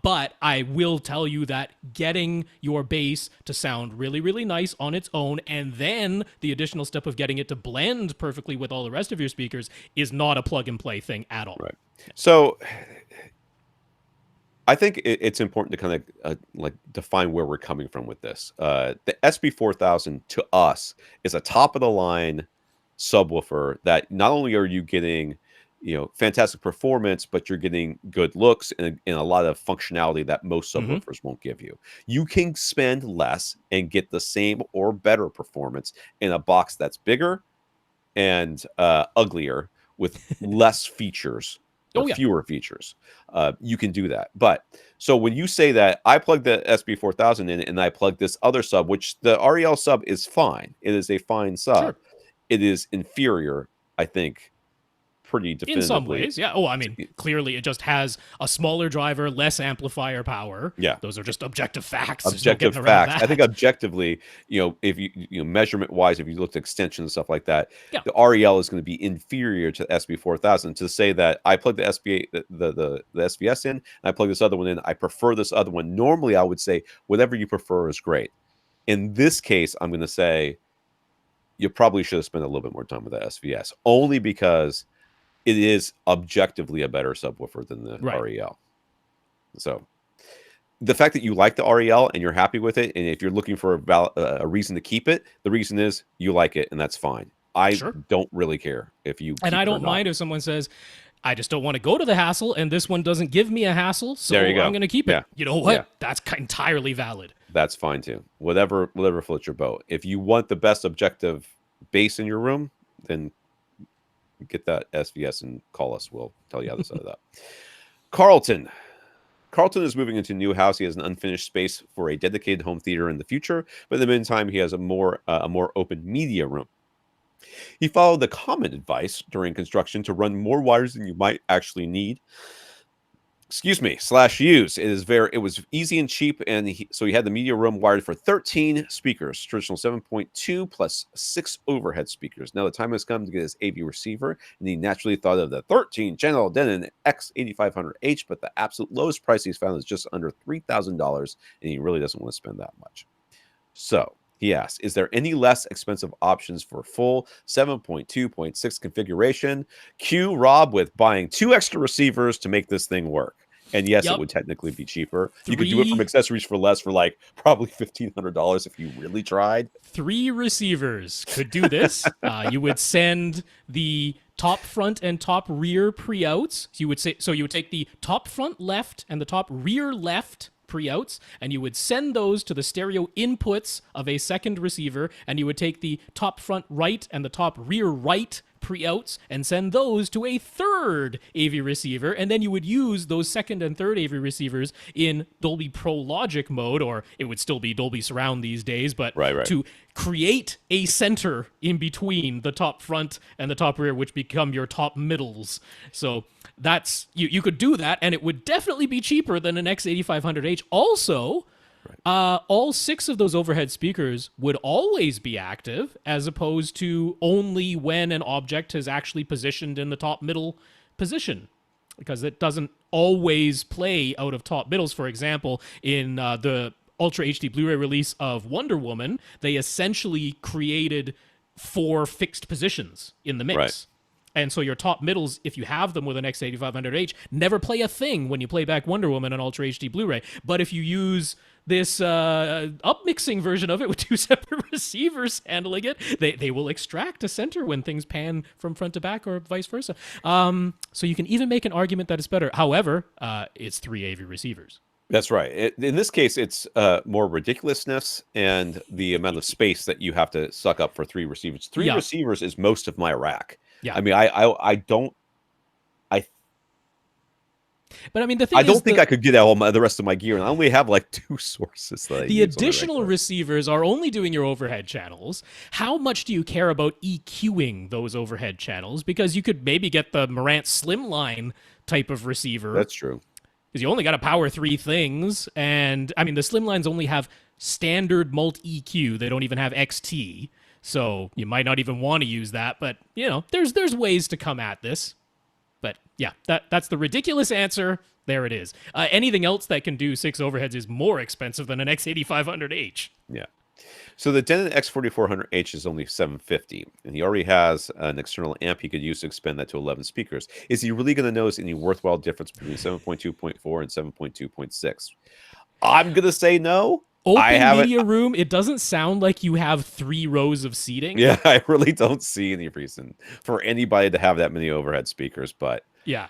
But I will tell you that getting your bass to sound really, really nice on its own, and then the additional step of getting it to blend perfectly with all the rest of your speakers is not a plug and play thing at all. Right. So I think it's important to kind of define where we're coming from with this. The SB4000 to us is a top of the line subwoofer that not only are you getting, fantastic performance, but you're getting good looks and a lot of functionality that most subwoofers won't give you. You can spend less and get the same or better performance in a box that's bigger and uglier with less features. Fewer features. You can do that. But so when you say that I plugged the SB4000 in and I plugged this other sub, which the REL sub is fine. It is a fine sub. Sure. It is inferior, I think, pretty definitively. In some ways, yeah. Oh, I mean, clearly it just has a smaller driver, less amplifier power. Yeah. Those are just objective facts. Objective facts. I think objectively, if you measurement wise, if you looked at extension and stuff like that, the REL is going to be inferior to the SB4000. To say that I plugged the the SVS in and I plug this other one in, I prefer this other one. Normally I would say whatever you prefer is great. In this case, I'm going to say you probably should have spent a little bit more time with the SVS, only because it is objectively a better subwoofer than the REL. So the fact that you like the REL and you're happy with it, and if you're looking for a reason to keep it, the reason is you like it, and that's fine. I don't really care if you. And I don't mind if someone says, I just don't want to go to the hassle, and this one doesn't give me a hassle, so There you go. I'm going to keep it. Yeah. You know what? Yeah. That's entirely valid. That's fine too. Whatever floats your boat. If you want the best objective bass in your room, then get that SVS and call us. We'll tell you how to set it up. Carlton is moving into a new house. He has an unfinished space for a dedicated home theater in the future, but in the meantime, he has a more open media room. He followed the common advice during construction to run more wires than you might actually need. /use. It was easy and cheap, and so he had the media room wired for 13 speakers, traditional 7.2 plus 6 overhead speakers. Now the time has come to get his AV receiver, and he naturally thought of the 13-channel Denon X8500H, but the absolute lowest price he's found is just under $3,000, and he really doesn't want to spend that much. So he asks, is there any less expensive options for full 7.2.6 configuration? Cue Rob with buying 2 extra receivers to make this thing work. And yes, It would technically be cheaper. You could do it from accessories for less, for like probably $1,500 if you really tried. 3 receivers could do this. You would send the top front and top rear pre-outs. You would take the top front left and the top rear left pre-outs, and you would send those to the stereo inputs of a second receiver, and you would take the top front right and the top rear right pre-outs and send those to a third AV receiver, and then you would use those second and third AV receivers in Dolby Pro Logic mode, or it would still be Dolby Surround these days, but to create a center in between the top front and the top rear, which become your top middles. So that's you could do that, and it would definitely be cheaper than an X8500H. Also, all 6 of those overhead speakers would always be active, as opposed to only when an object is actually positioned in the top middle position, because it doesn't always play out of top middles. For example, in the Ultra HD Blu-ray release of Wonder Woman, they essentially created 4 fixed positions in the mix. Right. And so your top middles, if you have them with an X8500H, never play a thing when you play back Wonder Woman on Ultra HD Blu-ray. But if you use this upmixing version of it with 2 separate receivers handling it, they will extract a center when things pan from front to back, or vice versa. So you can even make an argument that it's better. However, it's 3 AV receivers. That's right. In this case, it's more ridiculousness and the amount of space that you have to suck up for 3 receivers. 3 receivers is most of my rack. Yeah. I mean, I don't. But I mean, the thing I don't think I could get all the rest of my gear, and I only have like 2 sources. That the additional receivers are only doing your overhead channels. How much do you care about EQing those overhead channels? Because you could maybe get the Marantz Slimline type of receiver. That's true. Because you only got to power 3 things, and I mean, the Slimlines only have standard mult EQ. They don't even have XT, so you might not even want to use that. But you know, there's ways to come at this. But yeah, that's the ridiculous answer. There it is. Anything else that can do 6 overheads is more expensive than an X8500H. Yeah. So the Denon X4400H is only $750, and he already has an external amp he could use to expand that to 11 speakers. Is he really going to notice any worthwhile difference between 7.2.4 and 7.2.6? I'm going to say no. Open media room, it doesn't sound like you have 3 rows of seating. Yeah, I really don't see any reason for anybody to have that many overhead speakers, but yeah,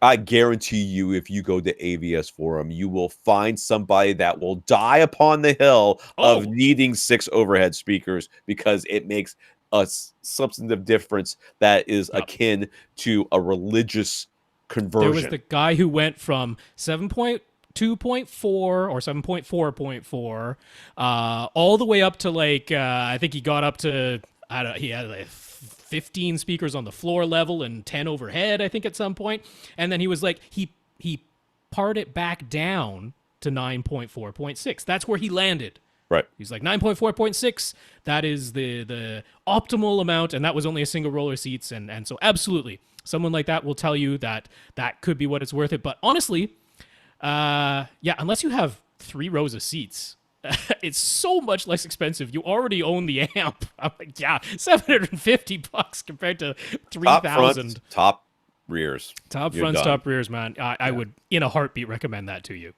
I guarantee you, if you go to AVS Forum, you will find somebody that will die upon the hill of needing 6 overhead speakers, because it makes a substantive difference that is akin to a religious conversion. There was the guy who went from 7.2.4 or 7.4.4 all the way up to like I think he got up to he had like 15 speakers on the floor level and 10 overhead, I think, at some point. And then he was like, he pared it back down to 9.4.6. That's where he landed. Right. He's like, 9.4.6, that is the optimal amount, and that was only a single roller seats. And so absolutely, someone like that will tell you that that could be what it's worth it. But honestly, unless you have 3 rows of seats, it's so much less expensive. You already own the amp. I'm like, yeah, $750 compared to $3,000. Top rears. Top fronts, top rears, man. I would, in a heartbeat, recommend that to you.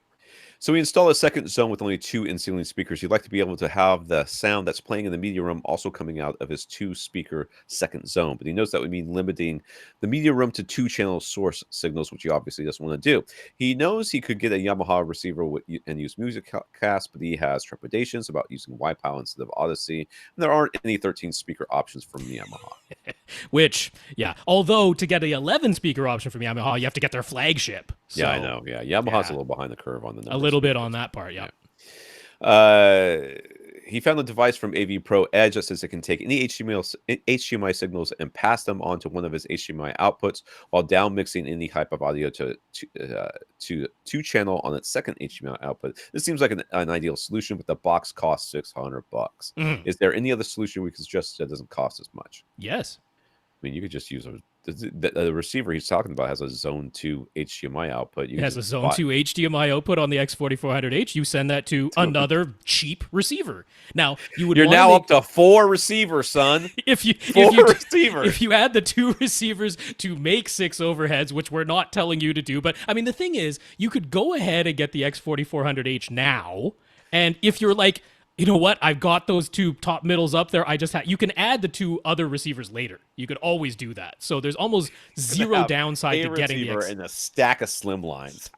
So we install a second zone with only 2 in-ceiling speakers. He'd like to be able to have the sound that's playing in the media room also coming out of his 2-speaker second zone. But he knows that would mean limiting the media room to 2-channel source signals, which he obviously doesn't want to do. He knows he could get a Yamaha receiver and use MusicCast, but he has trepidations about using YPOW instead of Odyssey. And there aren't any 13-speaker options from Yamaha. Which, yeah, although to get a 11-speaker option from Yamaha, you have to get their flagship. So, Yeah, I know. Yeah, Yamaha's a little behind the curve on the numbers. A little bit on that part, yeah. He found a device from AV Pro Edge that says it can take any HDMI signals and pass them onto one of his HDMI outputs while down mixing any type of audio to 2-channel on its second HDMI output. This seems like an ideal solution, but the box costs $600. Is there any other solution we can suggest that doesn't cost as much? Yes. I mean, you could just use the receiver he's talking about has a Zone 2 HDMI output. It has a Zone 2 HDMI output on the X4400H. You send that to another cheap receiver. Now, you're now up to 4 receivers, son. If you add the 2 receivers to make 6 overheads, which we're not telling you to do, but I mean, the thing is, you could go ahead and get the X4400H now, and if you're like, you know what? I've got those 2 top middles up there. You can add the 2 other receivers later. You could always do that. So there's almost zero downside to getting the receiver and a stack of slim lines.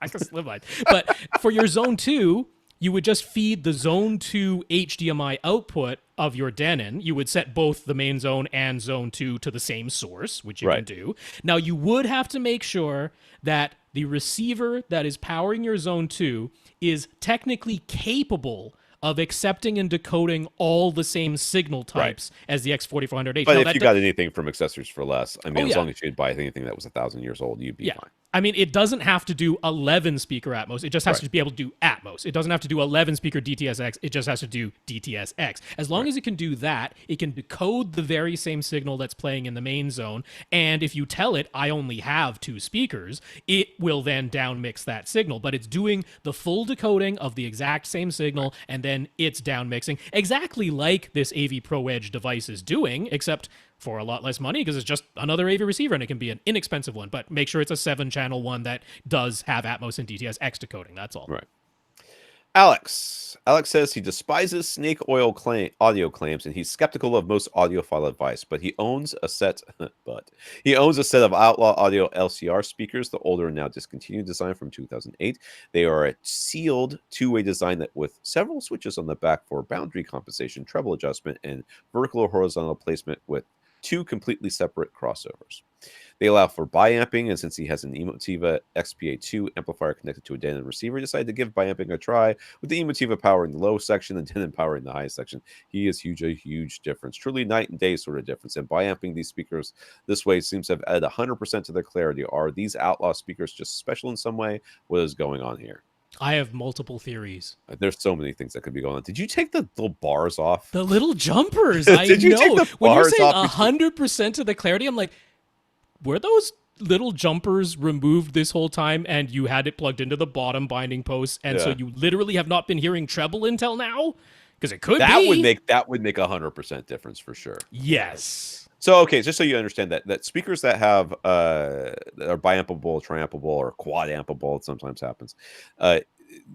But for your Zone 2, you would just feed the Zone 2 HDMI output of your Denon. You would set both the main zone and Zone 2 to the same source, which you can do. Now, you would have to make sure that the receiver that is powering your Zone 2 is technically capable of accepting and decoding all the same signal types as the X4400H. But if you got anything from Accessories for Less, I mean, as long as you'd buy anything that was 1,000 years old, you'd be fine. I mean, it doesn't have to do 11-speaker Atmos. It just has to be able to do Atmos. It doesn't have to do 11-speaker DTSX. It just has to do DTSX. As long as it can do that, it can decode the very same signal that's playing in the main zone. And if you tell it, I only have 2 speakers, it will then down mix that signal. But it's doing the full decoding of the exact same signal, and then it's down mixing. Exactly like this AV Pro Edge device is doing, except for a lot less money because it's just another AV receiver and it can be an inexpensive one, but make sure it's a 7-channel one that does have Atmos and DTSX decoding. That's all. Right. Alex says he despises snake oil audio claims and he's skeptical of most audiophile advice, but he owns a set of Outlaw Audio LCR speakers, the older and now discontinued design from 2008. They are a sealed 2-way design that with several switches on the back for boundary compensation, treble adjustment, and vertical or horizontal placement with 2 completely separate crossovers. They allow for biamping, and since he has an Emotiva XPA2 amplifier connected to a Denon receiver, he decided to give biamping a try with the Emotiva powering the low section and Denon powering the high section. He is a huge difference, truly night and day sort of difference. And biamping these speakers this way seems to have added 100% to their clarity. Are these Outlaw speakers just special in some way? What is going on here? I have multiple theories. There's so many things that could be going on. Did you take the little bars off? The little jumpers. I know. When you're saying 100% of the clarity, I'm like, were those little jumpers removed this whole time and you had it plugged into the bottom binding post, and so you literally have not been hearing treble until now? Because it could be. That would make 100% difference for sure. Yes. So, okay, just so you understand that speakers that have that are biampable, triampable, or quad ampable, it sometimes happens.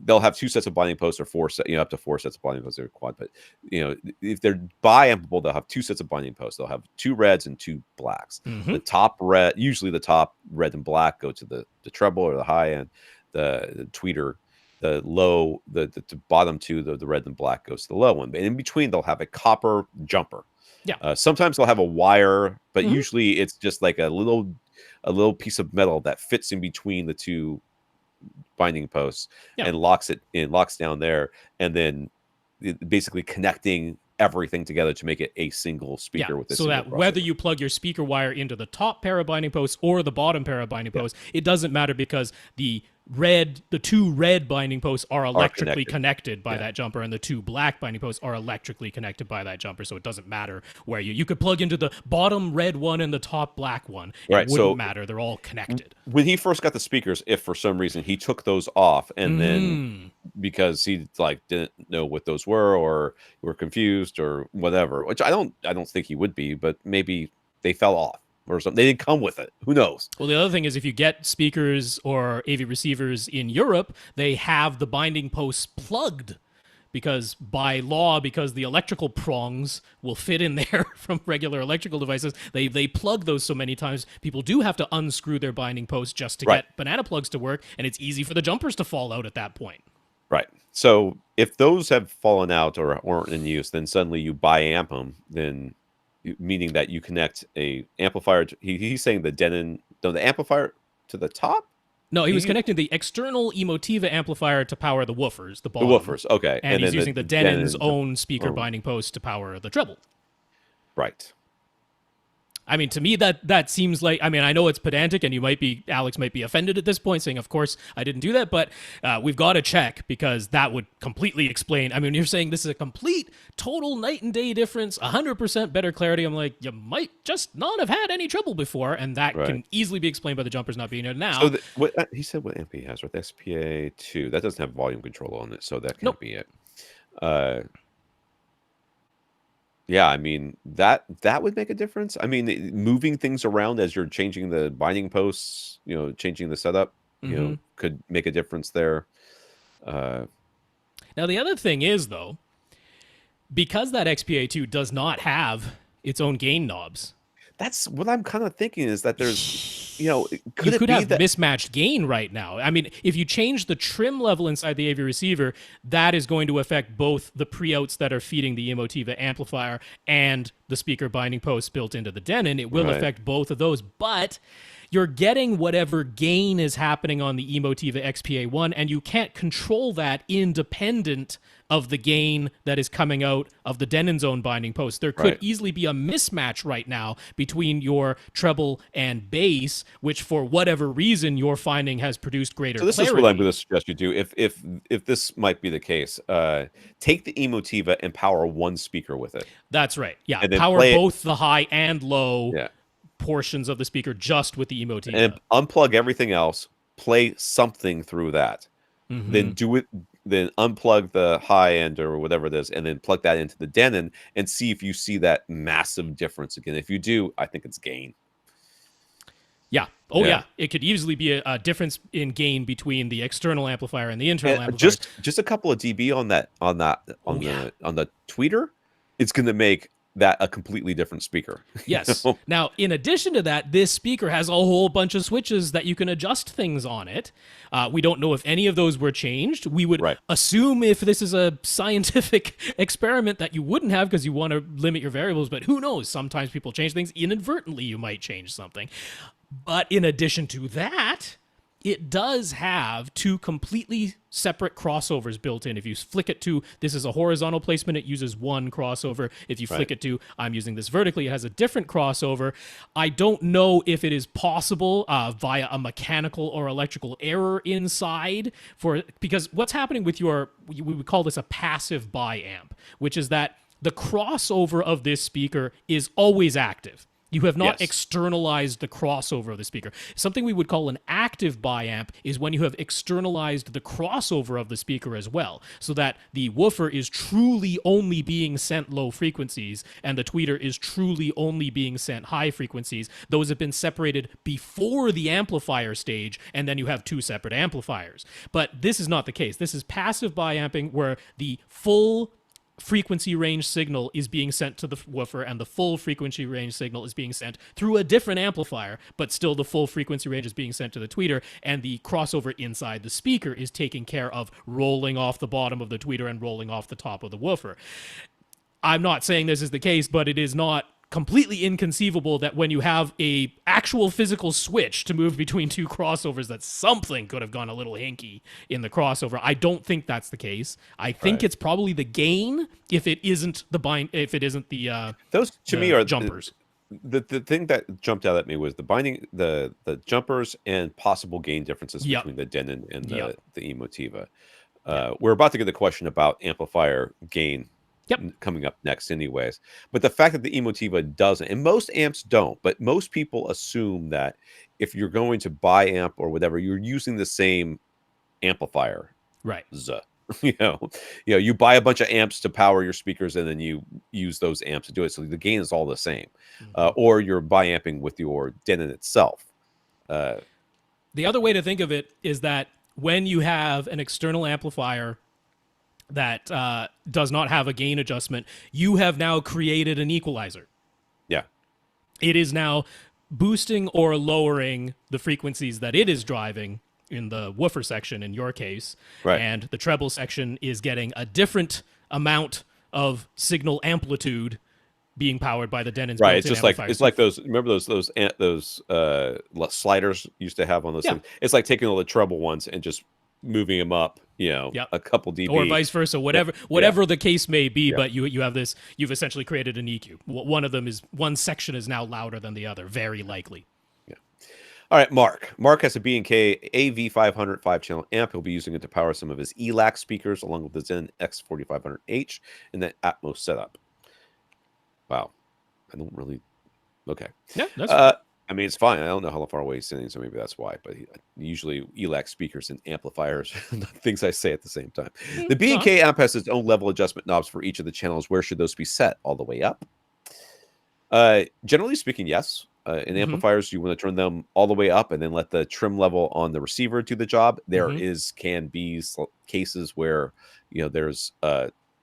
They'll have 2 sets of binding posts or 4 up to 4 sets of binding posts. They're quad, but if they're biampable, they'll have 2 sets of binding posts. They'll have 2 reds and 2 blacks. The top red, usually the top red and black, go to the treble or the high end. The tweeter, the low, the bottom 2, the red and black goes to the low one. But in between, they'll have a copper jumper. Yeah. Sometimes they'll have a wire, but usually it's just like a little piece of metal that fits in between the 2 binding posts and locks down there, and then basically connecting everything together to make it a single speaker with this. So that whether you plug your speaker wire into the top pair of binding posts or the bottom pair of binding posts, it doesn't matter because the 2 red binding posts are electrically connected by that jumper, and the 2 black binding posts are electrically connected by that jumper. So it doesn't matter where you could plug into the bottom red one and the top black one. It wouldn't matter. They're all connected. When he first got the speakers, if for some reason he took those off, and then because he didn't know what those were or were confused or whatever, which I don't think he would be, but maybe they fell off. or something. They didn't come with it. Who knows? Well, the other thing is if you get speakers or AV receivers in Europe, they have the binding posts plugged because by law, because the electrical prongs will fit in there from regular electrical devices, they plug those so many times, people do have to unscrew their binding posts just to get banana plugs to work, and it's easy for the jumpers to fall out at that point. Right. So if those have fallen out or aren't in use, then suddenly you bi-amp them, then meaning that you connect a amplifier. He's saying the amplifier to the top? No, he was connecting the external Emotiva amplifier to power the woofers, the bottom. The woofers, okay. And he's using the Denon's own speaker binding post to power the treble. Right. I mean, to me, that seems like, I mean, I know it's pedantic and Alex might be offended at this point saying, of course, I didn't do that, but we've got to check because that would completely explain. I mean, you're saying this is a complete, total night and day difference, 100% better clarity. I'm like, you might just not have had any trouble before, and that can easily be explained by the jumpers not being there now. So he said what amp he has, right? The SPA2. That doesn't have volume control on it, so that can't be it. Yeah, I mean, that would make a difference. I mean, moving things around as you're changing the binding posts, changing the setup, could make a difference there. Now, the other thing is, though, because that XPA2 does not have its own gain knobs. That's what I'm kind of thinking is that there's, you could have mismatched gain right now. I mean, if you change the trim level inside the AV receiver, that is going to affect both the pre-outs that are feeding the Emotiva amplifier and the speaker binding posts built into the Denon. It will affect both of those, but you're getting whatever gain is happening on the Emotiva XPA1, and you can't control that independent of the gain that is coming out of the Denon's own binding post. There could easily be a mismatch right now between your treble and bass, which for whatever reason you're finding has produced greater clarity. So this is what I'm going to suggest you do. If this might be the case, take the Emotiva and power one speaker with it. That's right. Yeah, power both the high and low portions of the speaker just with the Emotiva. And unplug everything else, play something through that. Then do it. Then unplug the high end or whatever it is, and then plug that into the Denon and see if you see that massive difference again. If you do, I think it's gain. Yeah. Oh, yeah. It could easily be a difference in gain between the external amplifier and the internal amplifier. Just a couple of dB on the tweeter, it's going to make that a completely different speaker. Yes. Now, in addition to that, this speaker has a whole bunch of switches that you can adjust things on it. We don't know if any of those were changed. We would assume if this is a scientific experiment that you wouldn't have because you want to limit your variables, but who knows? Sometimes people change things. Inadvertently, you might change something. But in addition to that, it does have two completely separate crossovers built in. If you flick it to, this is a horizontal placement, it uses one crossover. If you flick it to, I'm using this vertically, it has a different crossover. I don't know if it is possible via a mechanical or electrical error inside, because what's happening with we would call this a passive bi-amp, which is that the crossover of this speaker is always active. You have not externalized the crossover of the speaker. Something we would call an active bi-amp is when you have externalized the crossover of the speaker as well, so that the woofer is truly only being sent low frequencies and the tweeter is truly only being sent high frequencies. Those have been separated before the amplifier stage, and then you have two separate amplifiers. But this is not the case. This is passive bi-amping where the full frequency range signal is being sent to the woofer and the full frequency range signal is being sent through a different amplifier, but still the full frequency range is being sent to the tweeter, and the crossover inside the speaker is taking care of rolling off the bottom of the tweeter and rolling off the top of the woofer. I'm not saying this is the case, but it is not completely inconceivable that when you have a actual physical switch to move between two crossovers, that something could have gone a little hinky in the crossover. I don't think that's the case. I think it's probably the gain if it isn't the those to me are jumpers. The thing that jumped out at me was the binding, the jumpers, and possible gain differences between the Denon and the Emotiva. We're about to get the question about amplifier gain coming up next anyways. But the fact that the Emotiva doesn't, and most amps don't, but most people assume that if you're going to buy amp or whatever, you're using the same amplifier. Right. You buy a bunch of amps to power your speakers, and then you use those amps to do it. So the gain is all the same. Or you're biamping with your Denon itself. The other way to think of it is that when you have an external amplifier that does not have a gain adjustment, you have now created an equalizer. Yeah. It is now boosting or lowering the frequencies that it is driving in the woofer section in your case. Right. And the treble section is getting a different amount of signal amplitude being powered by the Denon's Right. It's built-in just like amplifiers. it's like those. Remember those sliders used to have on those things. It's like taking all the treble ones and just moving them up. A couple dB, or vice versa, whatever the case may be. But you have this. You've essentially created an EQ. One section is now louder than the other, very likely. Yeah. All right, Mark. Mark has a B&K AV500 5-channel amp. He'll be using it to power some of his ELAC speakers along with the Zen X4500H in that Atmos setup. Wow. I don't really... Okay. Yeah, that's I mean, it's fine. I don't know how far away he's sitting, so maybe that's why. But usually ELAC speakers and amplifiers, things I say at the same time. The B&K amp has its own level adjustment knobs for each of the channels. Where should those be set? All the way up? Generally speaking, yes. In amplifiers, you want to turn them all the way up and then let the trim level on the receiver do the job. There can be cases where, there's...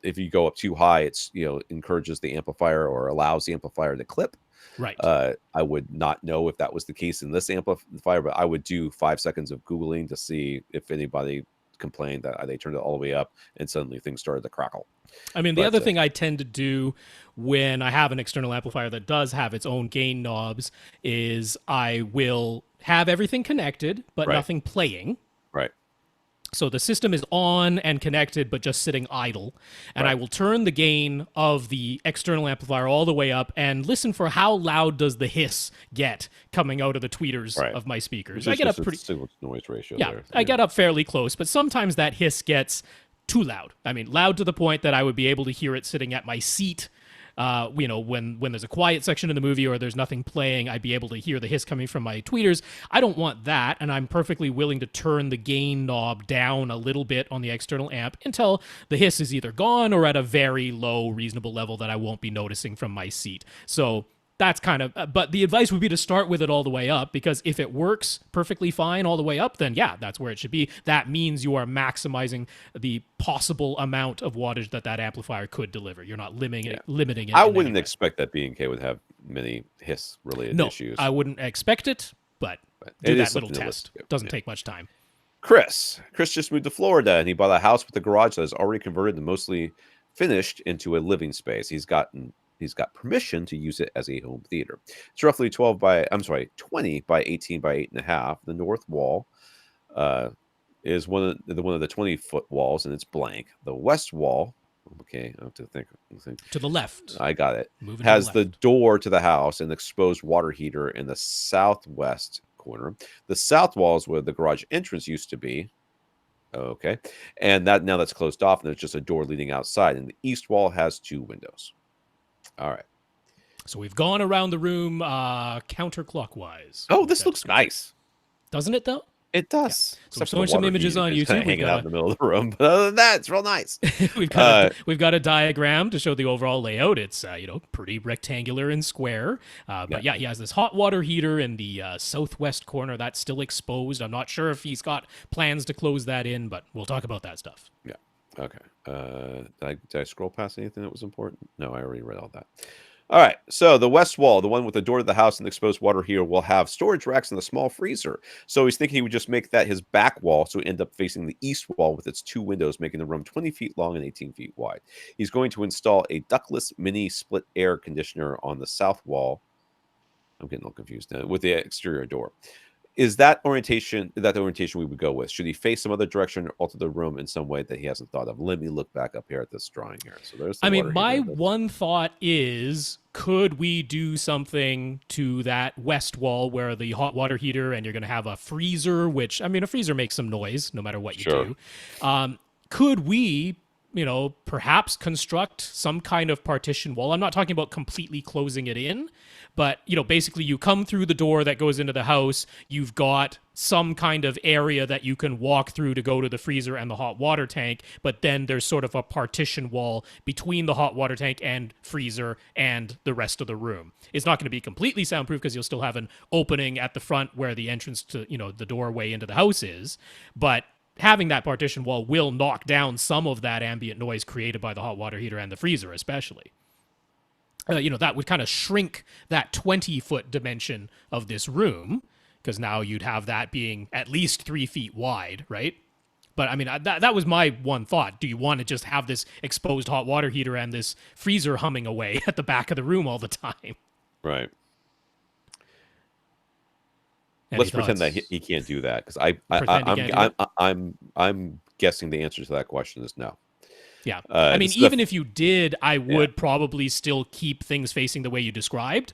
if you go up too high, it's encourages the amplifier or allows the amplifier to clip. Right. I would not know if that was the case in this amplifier, but I would do 5 seconds of Googling to see if anybody complained that they turned it all the way up and suddenly things started to crackle. I mean, the other thing I tend to do when I have an external amplifier that does have its own gain knobs is I will have everything connected, but nothing playing. Right. So the system is on and connected, but just sitting idle. And I will turn the gain of the external amplifier all the way up and listen for how loud does the hiss get coming out of the tweeters of my speakers. I get up pretty signal to noise ratio. Yeah, I get up fairly close, but sometimes that hiss gets too loud. I mean, loud to the point that I would be able to hear it sitting at my seat. When there's a quiet section in the movie or there's nothing playing, I'd be able to hear the hiss coming from my tweeters. I don't want that, and I'm perfectly willing to turn the gain knob down a little bit on the external amp until the hiss is either gone or at a very low, reasonable level that I won't be noticing from my seat. So that's kind of, but the advice would be to start with it all the way up, because if it works perfectly fine all the way up, then yeah, that's where it should be. That means you are maximizing the possible amount of wattage that amplifier could deliver. You're not limiting it. I wouldn't expect that B&K would have many hiss-related issues. I wouldn't expect it, but do that little test. Doesn't take much time. Chris just moved to Florida, and he bought a house with a garage that is already converted and mostly finished into a living space. He's got permission to use it as a home theater. It's roughly 20 by 18 by 8.5. The north wall is one of the 20-foot walls, and it's blank. The west wall, okay, I have to think. To the left. I got it. Has the door to the house and exposed water heater in the southwest corner. The south wall is where the garage entrance used to be. Okay. And now that's closed off, and there's just a door leading outside. And the east wall has 2 windows. All right. So we've gone around the room counterclockwise. Oh, this looks nice. Doesn't it, though? It does. Yeah. So we're showing some images on YouTube. Hanging out in the middle of the room. But other than that, it's real nice. we've got a diagram to show the overall layout. It's pretty rectangular and square. But he has this hot water heater in the southwest corner that's still exposed. I'm not sure if he's got plans to close that in, but we'll talk about that stuff. Yeah. Okay. Did I scroll past anything that was important? No, I already read all that. All right. So the west wall, the one with the door to the house and the exposed water heater, will have storage racks and a small freezer. So he's thinking he would just make that his back wall, so end up facing the east wall with its 2 windows, making the room 20 feet long and 18 feet wide. He's going to install a ductless mini split air conditioner on the south wall. I'm getting all confused now, with the exterior door. Is that the orientation we would go with? Should he face some other direction or alter the room in some way that he hasn't thought of? Let me look back up here at this drawing here. So there's. My one thought is, could we do something to that west wall where the hot water heater and you're going to have a freezer? Which a freezer makes some noise no matter what you do. Could we perhaps construct some kind of partition wall. I'm not talking about completely closing it in, but, basically you come through the door that goes into the house. You've got some kind of area that you can walk through to go to the freezer and the hot water tank, but then there's sort of a partition wall between the hot water tank and freezer and the rest of the room. It's not going to be completely soundproof because you'll still have an opening at the front where the entrance to, the doorway into the house is, but having that partition wall will knock down some of that ambient noise created by the hot water heater and the freezer especially. That would kind of shrink that 20-foot dimension of this room, because now you'd have that being at least 3 feet wide, right? But I mean, that was my one thought. Do you want to just have this exposed hot water heater and this freezer humming away at the back of the room all the time? Right. Any Let's pretend that thoughts? he can't do that, because Pretend he can't do I'm guessing the answer to that question is no. Yeah. I mean, it's even if you did, I would probably still keep things facing the way you described.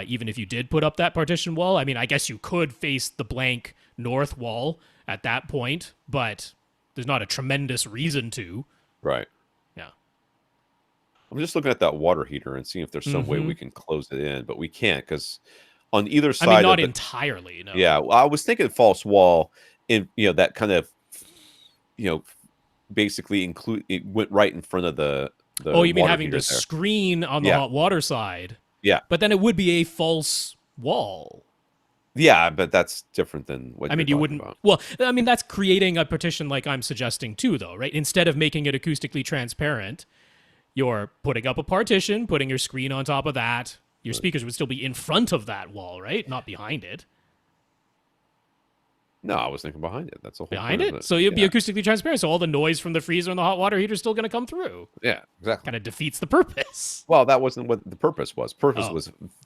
Even if you did put up that partition wall, I mean, I guess you could face the blank north wall at that point, but there's not a tremendous reason to. Right. Yeah. I'm just looking at that water heater and seeing if there's some way we can close it in, but we can't, because on either side I mean, not of it, entirely, no. yeah, well, I was thinking false wall in, that kind of, basically it went right in front of the Oh, you mean water having heater the there. screen on the Yeah. hot water side? Yeah. But then it would be a false wall. Yeah, but that's different than what I mean, you're you talking wouldn't. about. Well, I mean, that's creating a partition like I'm suggesting too, though, right? Instead of making it acoustically transparent, you're putting up a partition, putting your screen on top of that. Your speakers would still be in front of that wall, right? Not behind it. No, I was thinking behind it. That's the whole Behind point of it? So you'd be yeah. acoustically transparent. So all the noise from the freezer and the hot water heater is still going to come through. Yeah, exactly. Kind of defeats the purpose. Well, that wasn't what the purpose was. Purpose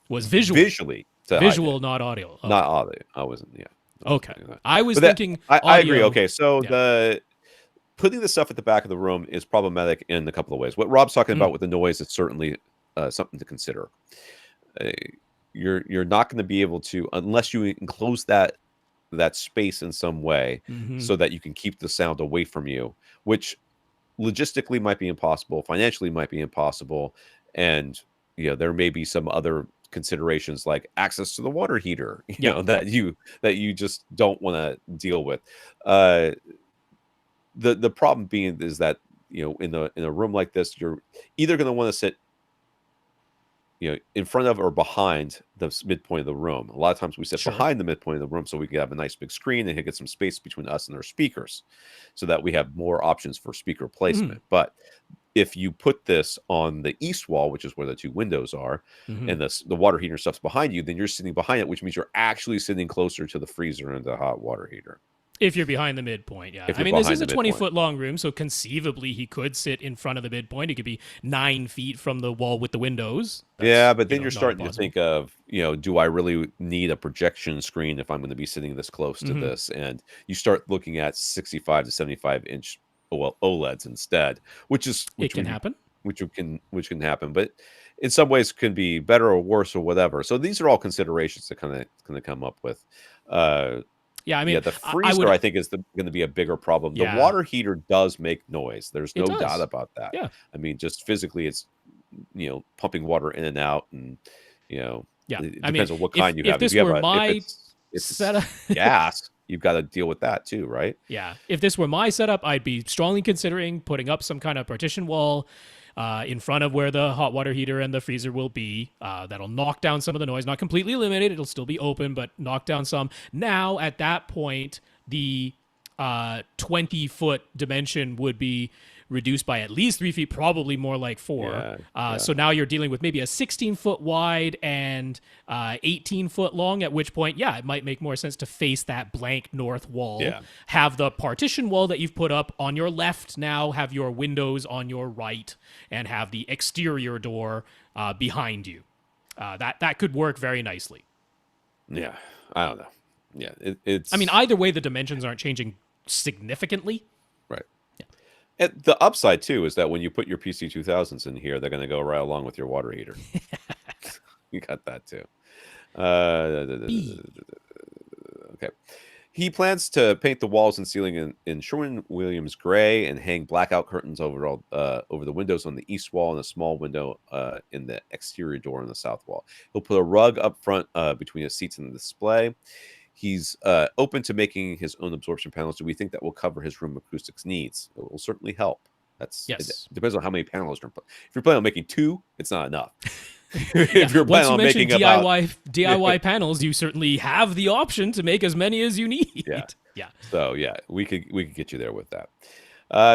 Was visual. visually to hide Visual, it. not audio. Oh. Not audio. I wasn't. Yeah. Okay. That. I was But that- thinking. I agree. audio- Okay, so yeah. the putting the stuff at the back of the room is problematic in a couple of ways. What Rob's talking about with the noise is certainly something to consider. You're not going to be able to, unless you enclose that space in some way, so that you can keep the sound away from you, which logistically might be impossible, financially might be impossible, and there may be some other considerations like access to the water heater, that you just don't want to deal with. The problem being is that in a room like this, you're either going to want to sit in front of or behind the midpoint of the room. A lot of times we sit Sure. behind the midpoint of the room so we can have a nice big screen and get some space between us and our speakers, so that we have more options for speaker placement. But if you put this on the east wall, which is where the two windows are, and the water heater stuff's behind you, then you're sitting behind it, which means you're actually sitting closer to the freezer and the hot water heater. If you're behind the midpoint, yeah. If I you're mean, this behind is a the midpoint. 20-foot long room, so conceivably he could sit in front of the midpoint. It could be 9 feet from the wall with the windows. Yeah, but then you're not starting to impossible. think of, do I really need a projection screen if I'm going to be sitting this close to this? And you start looking at 65 to 75 inch OLEDs instead, which can happen. Which can happen, but in some ways can be better or worse or whatever. So these are all considerations to kind of come up with. Yeah, I mean, the I freezer, would. I think, is going to be a bigger problem. Yeah. The water heater does make noise. There's It no does. doubt about that. Yeah. I mean, just physically, it's pumping water in and out, and Yeah. it I depends mean, on what kind you if have. this If you have were my if it's setup, gas, you've got to deal with that too, right? yeah, if this were my setup, I'd be strongly considering putting up some kind of partition wall in front of where the hot water heater and the freezer will be. That'll knock down some of the noise, not completely eliminate it. It'll still be open, but knock down some. Now, at that point, the 20-foot dimension would be reduced by at least 3 feet, probably more like 4. So now you're dealing with maybe a 16-foot wide and 18-foot long, at which point, it might make more sense to face that blank north wall. Yeah. Have the partition wall that you've put up on your left now, have your windows on your right, and have the exterior door behind you. That could work very nicely. Yeah, I don't know. Yeah, it's. I mean, either way, the dimensions aren't changing significantly. right. And the upside too is that when you put your PC2000s in here, they're going to go right along with your water heater. You got that too. Okay. He plans to paint the walls and ceiling in Sherwin-Williams gray and hang blackout curtains over the windows on the east wall and a small window in the exterior door on the south wall. He'll put a rug up front between the seats and the display. He's open to making his own absorption panels. Do we think that will cover his room acoustics needs? It will certainly help. It depends on how many panels you're playing. If you're planning on making 2, it's not enough. If you're Once planning you on mention making DIY panels, you certainly have the option to make as many as you need. Yeah. So we could get you there with that.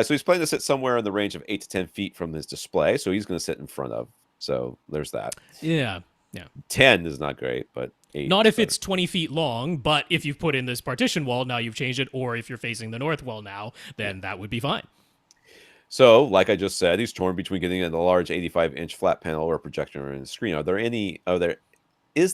So he's planning to sit somewhere in the range of 8 to 10 feet from his display. So he's going to sit in front of. So there's that. Yeah. 10 is not great, but 8. Not if it's 20 feet long, but if you've put in this partition wall, now you've changed it, or if you're facing the north wall now, then that would be fine. So, like I just said, he's torn between getting a large 85-inch flat panel or a projector in the screen. Is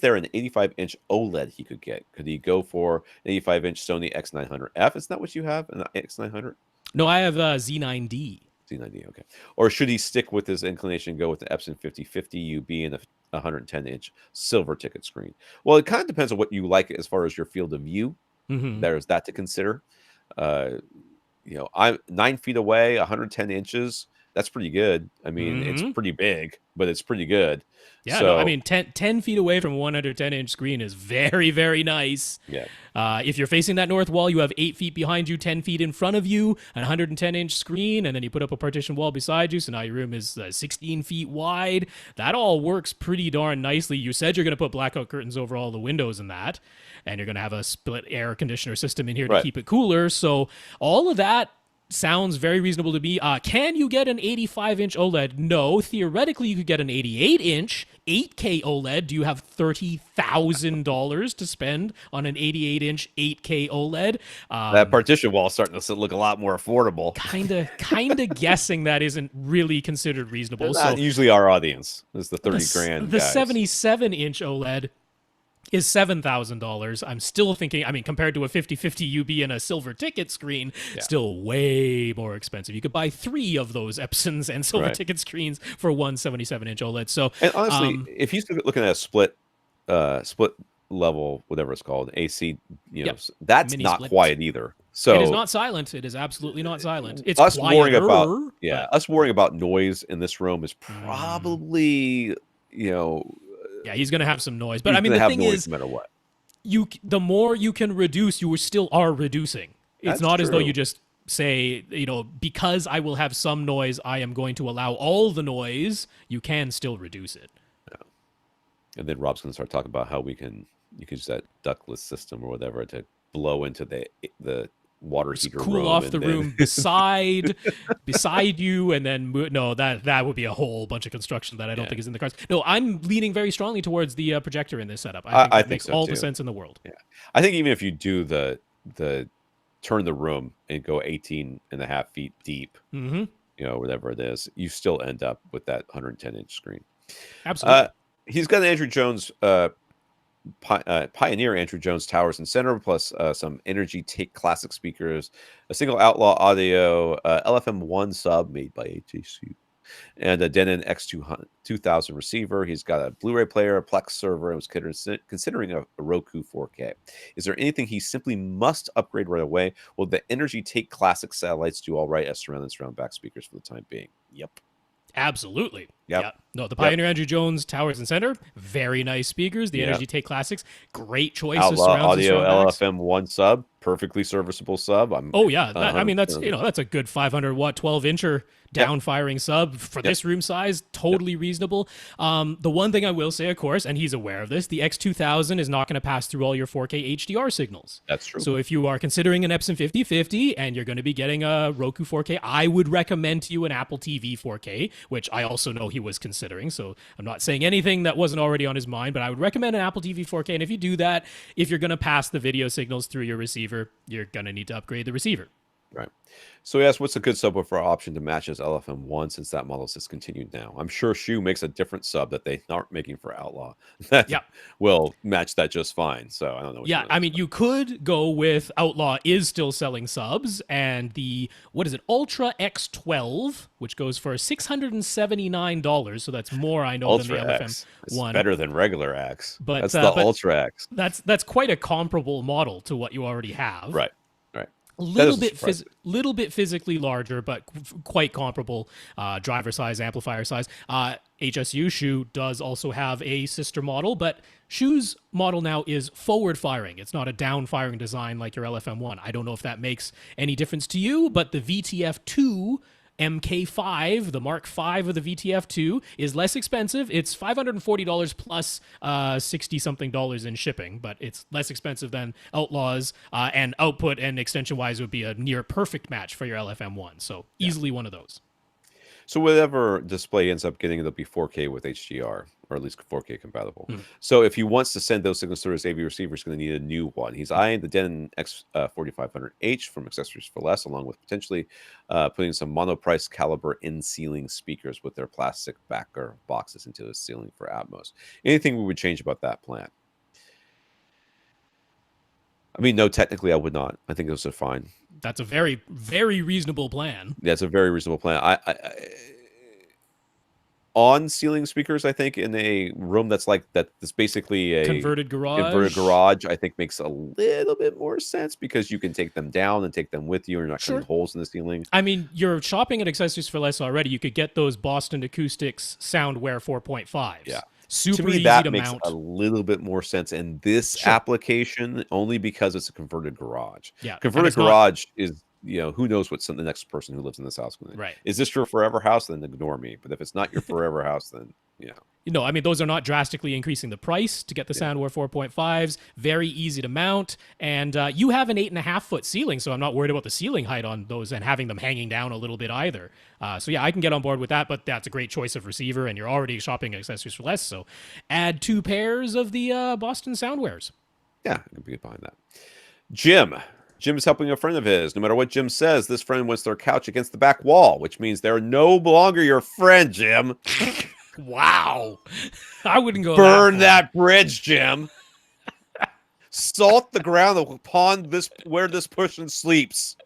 there an 85-inch OLED he could get? Could he go for an 85-inch Sony X900F? Isn't that what you have, an X900? No, I have Z9D. Z9D, okay. Or should he stick with his inclination and go with the Epson 5050 UB and a 110-inch silver ticket screen? Well, it kind of depends on what you like as far as your field of view. Mm-hmm. There's that to consider. I'm 9 feet away, 110 inches. That's pretty good. I mean, it's pretty big, but it's pretty good. Yeah, no, I mean, 10 feet away from a 110-inch screen is very, very nice. Yeah. If you're facing that north wall, you have 8 feet behind you, 10 feet in front of you, an 110-inch screen, and then you put up a partition wall beside you, so now your room is 16 feet wide. That all works pretty darn nicely. You said you're going to put blackout curtains over all the windows in that, and you're going to have a split air conditioner system in here to keep it cooler. So all of that sounds very reasonable to me. Can you get an 85-inch OLED? No. Theoretically, you could get an 88-inch 8K OLED. Do you have $30,000 to spend on an 88-inch 8K OLED? That partition wall is starting to look a lot more affordable. Kind of guessing that isn't really considered reasonable. Not usually our audience is the 30 grand The guys. 77-inch OLED is $7,000. I'm still thinking, I mean, compared to a 5050 UB and a silver ticket screen, still way more expensive. You could buy 3 of those Epsons and silver ticket screens for one 77-inch OLED. So, and honestly, if he's looking at a split level, whatever it's called, AC, that's Mini not split. quiet either. So it is not silent. It is absolutely not silent. It's us quieter, worrying about us worrying about noise in this room is probably Yeah, he's going to have some noise. But I mean, the thing is, no matter what, the more you can reduce, you still are reducing. It's not as though you just say, because I will have some noise, I am going to allow all the noise. You can still reduce it. Yeah. And then Rob's going to start talking about how you can use that ductless system or whatever to blow into the water heater cool room off the room beside you, and then that would be a whole bunch of construction that I don't think is in the cards. No, I'm leaning very strongly towards the projector in this setup. I think it makes all the sense in the world. Yeah, I think even if you do the turn the room and go 18.5 feet deep, whatever it is, you still end up with that 110-inch screen. Absolutely. He's got an Andrew Jones Pioneer Andrew Jones towers and center, plus some Energy Take Classic speakers, a single Outlaw Audio LFM1 sub made by HAC, and a Denon X2000 receiver. He's got a Blu-ray player, a Plex server, and was considering a Roku 4K. Is there anything he simply must upgrade right away? Will the Energy Take Classic satellites do all right as surround and surround back speakers for the time being? Yep. Absolutely. Yep. No, the Pioneer Andrew Jones towers and center, very nice speakers. The Energy Take Classics, great choice. Outlaw Audio LFM1 sub, perfectly serviceable sub. That's that's a good 500 watt 12-incher down firing sub for this room size. Totally reasonable. The one thing I will say, of course, and he's aware of this, the X2000 is not going to pass through all your 4K HDR signals. That's true. So if you are considering an Epson 5050 and you're going to be getting a Roku 4K, I would recommend to you an Apple TV 4K, which I also know he was considering. So I'm not saying anything that wasn't already on his mind, but I would recommend an Apple TV 4K. And if you do that, if you're going to pass the video signals through your receiver, you're going to need to upgrade the receiver. Right. So he asked, what's a good subwoofer option to match his LFM1 since that model is discontinued now? I'm sure Shu makes a different sub that they aren't making for Outlaw that Yeah. will match that just fine. So I don't know. Yeah, I mean, you could go with Outlaw is still selling subs, and the, what is it, Ultra X12, which goes for $679. So that's more, I know, Ultra than the X. It's LFM1. better than regular X. But That's the Ultra X. That's quite a comparable model to what you already have. Right. Right. A little bit physically larger, but quite comparable driver size, amplifier size. HSU Shu does also have a sister model, but Shu's model now is forward firing. It's not a down firing design like your LFM1. I don't know if that makes any difference to you, but the VTF2 MK5, the Mark V of the VTF2, is less expensive. It's $540 plus $60-something in shipping, but it's less expensive than Outlaws, and output and extension-wise would be a near perfect match for your LFM1. So easily one of those. So whatever display ends up getting, it'll be 4K with HDR, or at least 4K compatible. So if he wants to send those signals through his AV receiver, he's going to need a new one. He's eyeing the Denon X4500H from Accessories for Less, along with potentially putting some mono-price caliber in-ceiling speakers with their plastic backer boxes into his ceiling for Atmos. Anything we would change about that plan? I mean, no, technically I would not. I think those are fine. That's a very, very reasonable plan. That's a very reasonable plan. On ceiling speakers, I think in a room that's basically a converted garage, I think makes a little bit more sense because you can take them down and take them with you. You're not cutting holes in the ceiling. I mean, you're shopping at Accessories for Less already. You could get those Boston Acoustics Soundwear 4.5s. Yeah. Super to me, easy that to makes mount. a little bit more sense in this application, only because it's a converted garage. Yeah, converted garage is, who knows what the next person who lives in this house going to do. Right. Is this your forever house? Then ignore me. But if it's not your forever house, then I mean, those are not drastically increasing the price to get the Soundwear 4.5s. Very easy to mount, and you have an 8.5-foot ceiling, so I'm not worried about the ceiling height on those and having them hanging down a little bit either. So yeah, I can get on board with that, but that's a great choice of receiver, and you're already shopping at Accessories for Less, so add 2 pairs of the Boston Soundwears. Yeah, I can be behind that. Jim is helping a friend of his. No matter what Jim says, this friend wants their couch against the back wall, which means they're no longer your friend, Jim. Wow. I wouldn't go burn that bridge, Jim. Salt the ground upon where this person sleeps.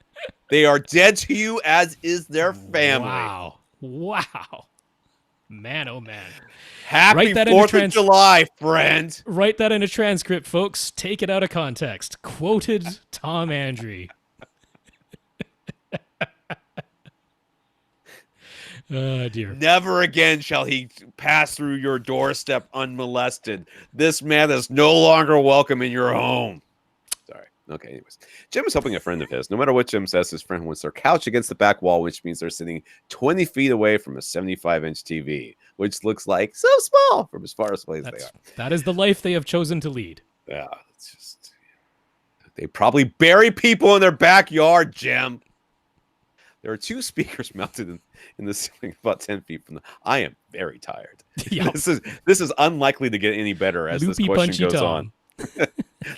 They are dead to you, as is their family. Wow. Man, oh man. Happy 4th of July, friend. Write that in a transcript, folks. Take it out of context. Quoted Tom Andry. Oh, dear. Never again shall he pass through your doorstep unmolested. This man is no longer welcome in your home. Sorry. Okay, anyways. Jim is helping a friend of his. No matter what Jim says, his friend wants their couch against the back wall, which means they're sitting 20 feet away from a 75-inch TV, which looks like so small from as far away as they are. That is the life they have chosen to lead. Yeah, it's just... They probably bury people in their backyard, Jim. There are 2 speakers mounted in the ceiling about 10 feet from the... I am very tired. Yep. This is unlikely to get any better as Loopy, this question goes on.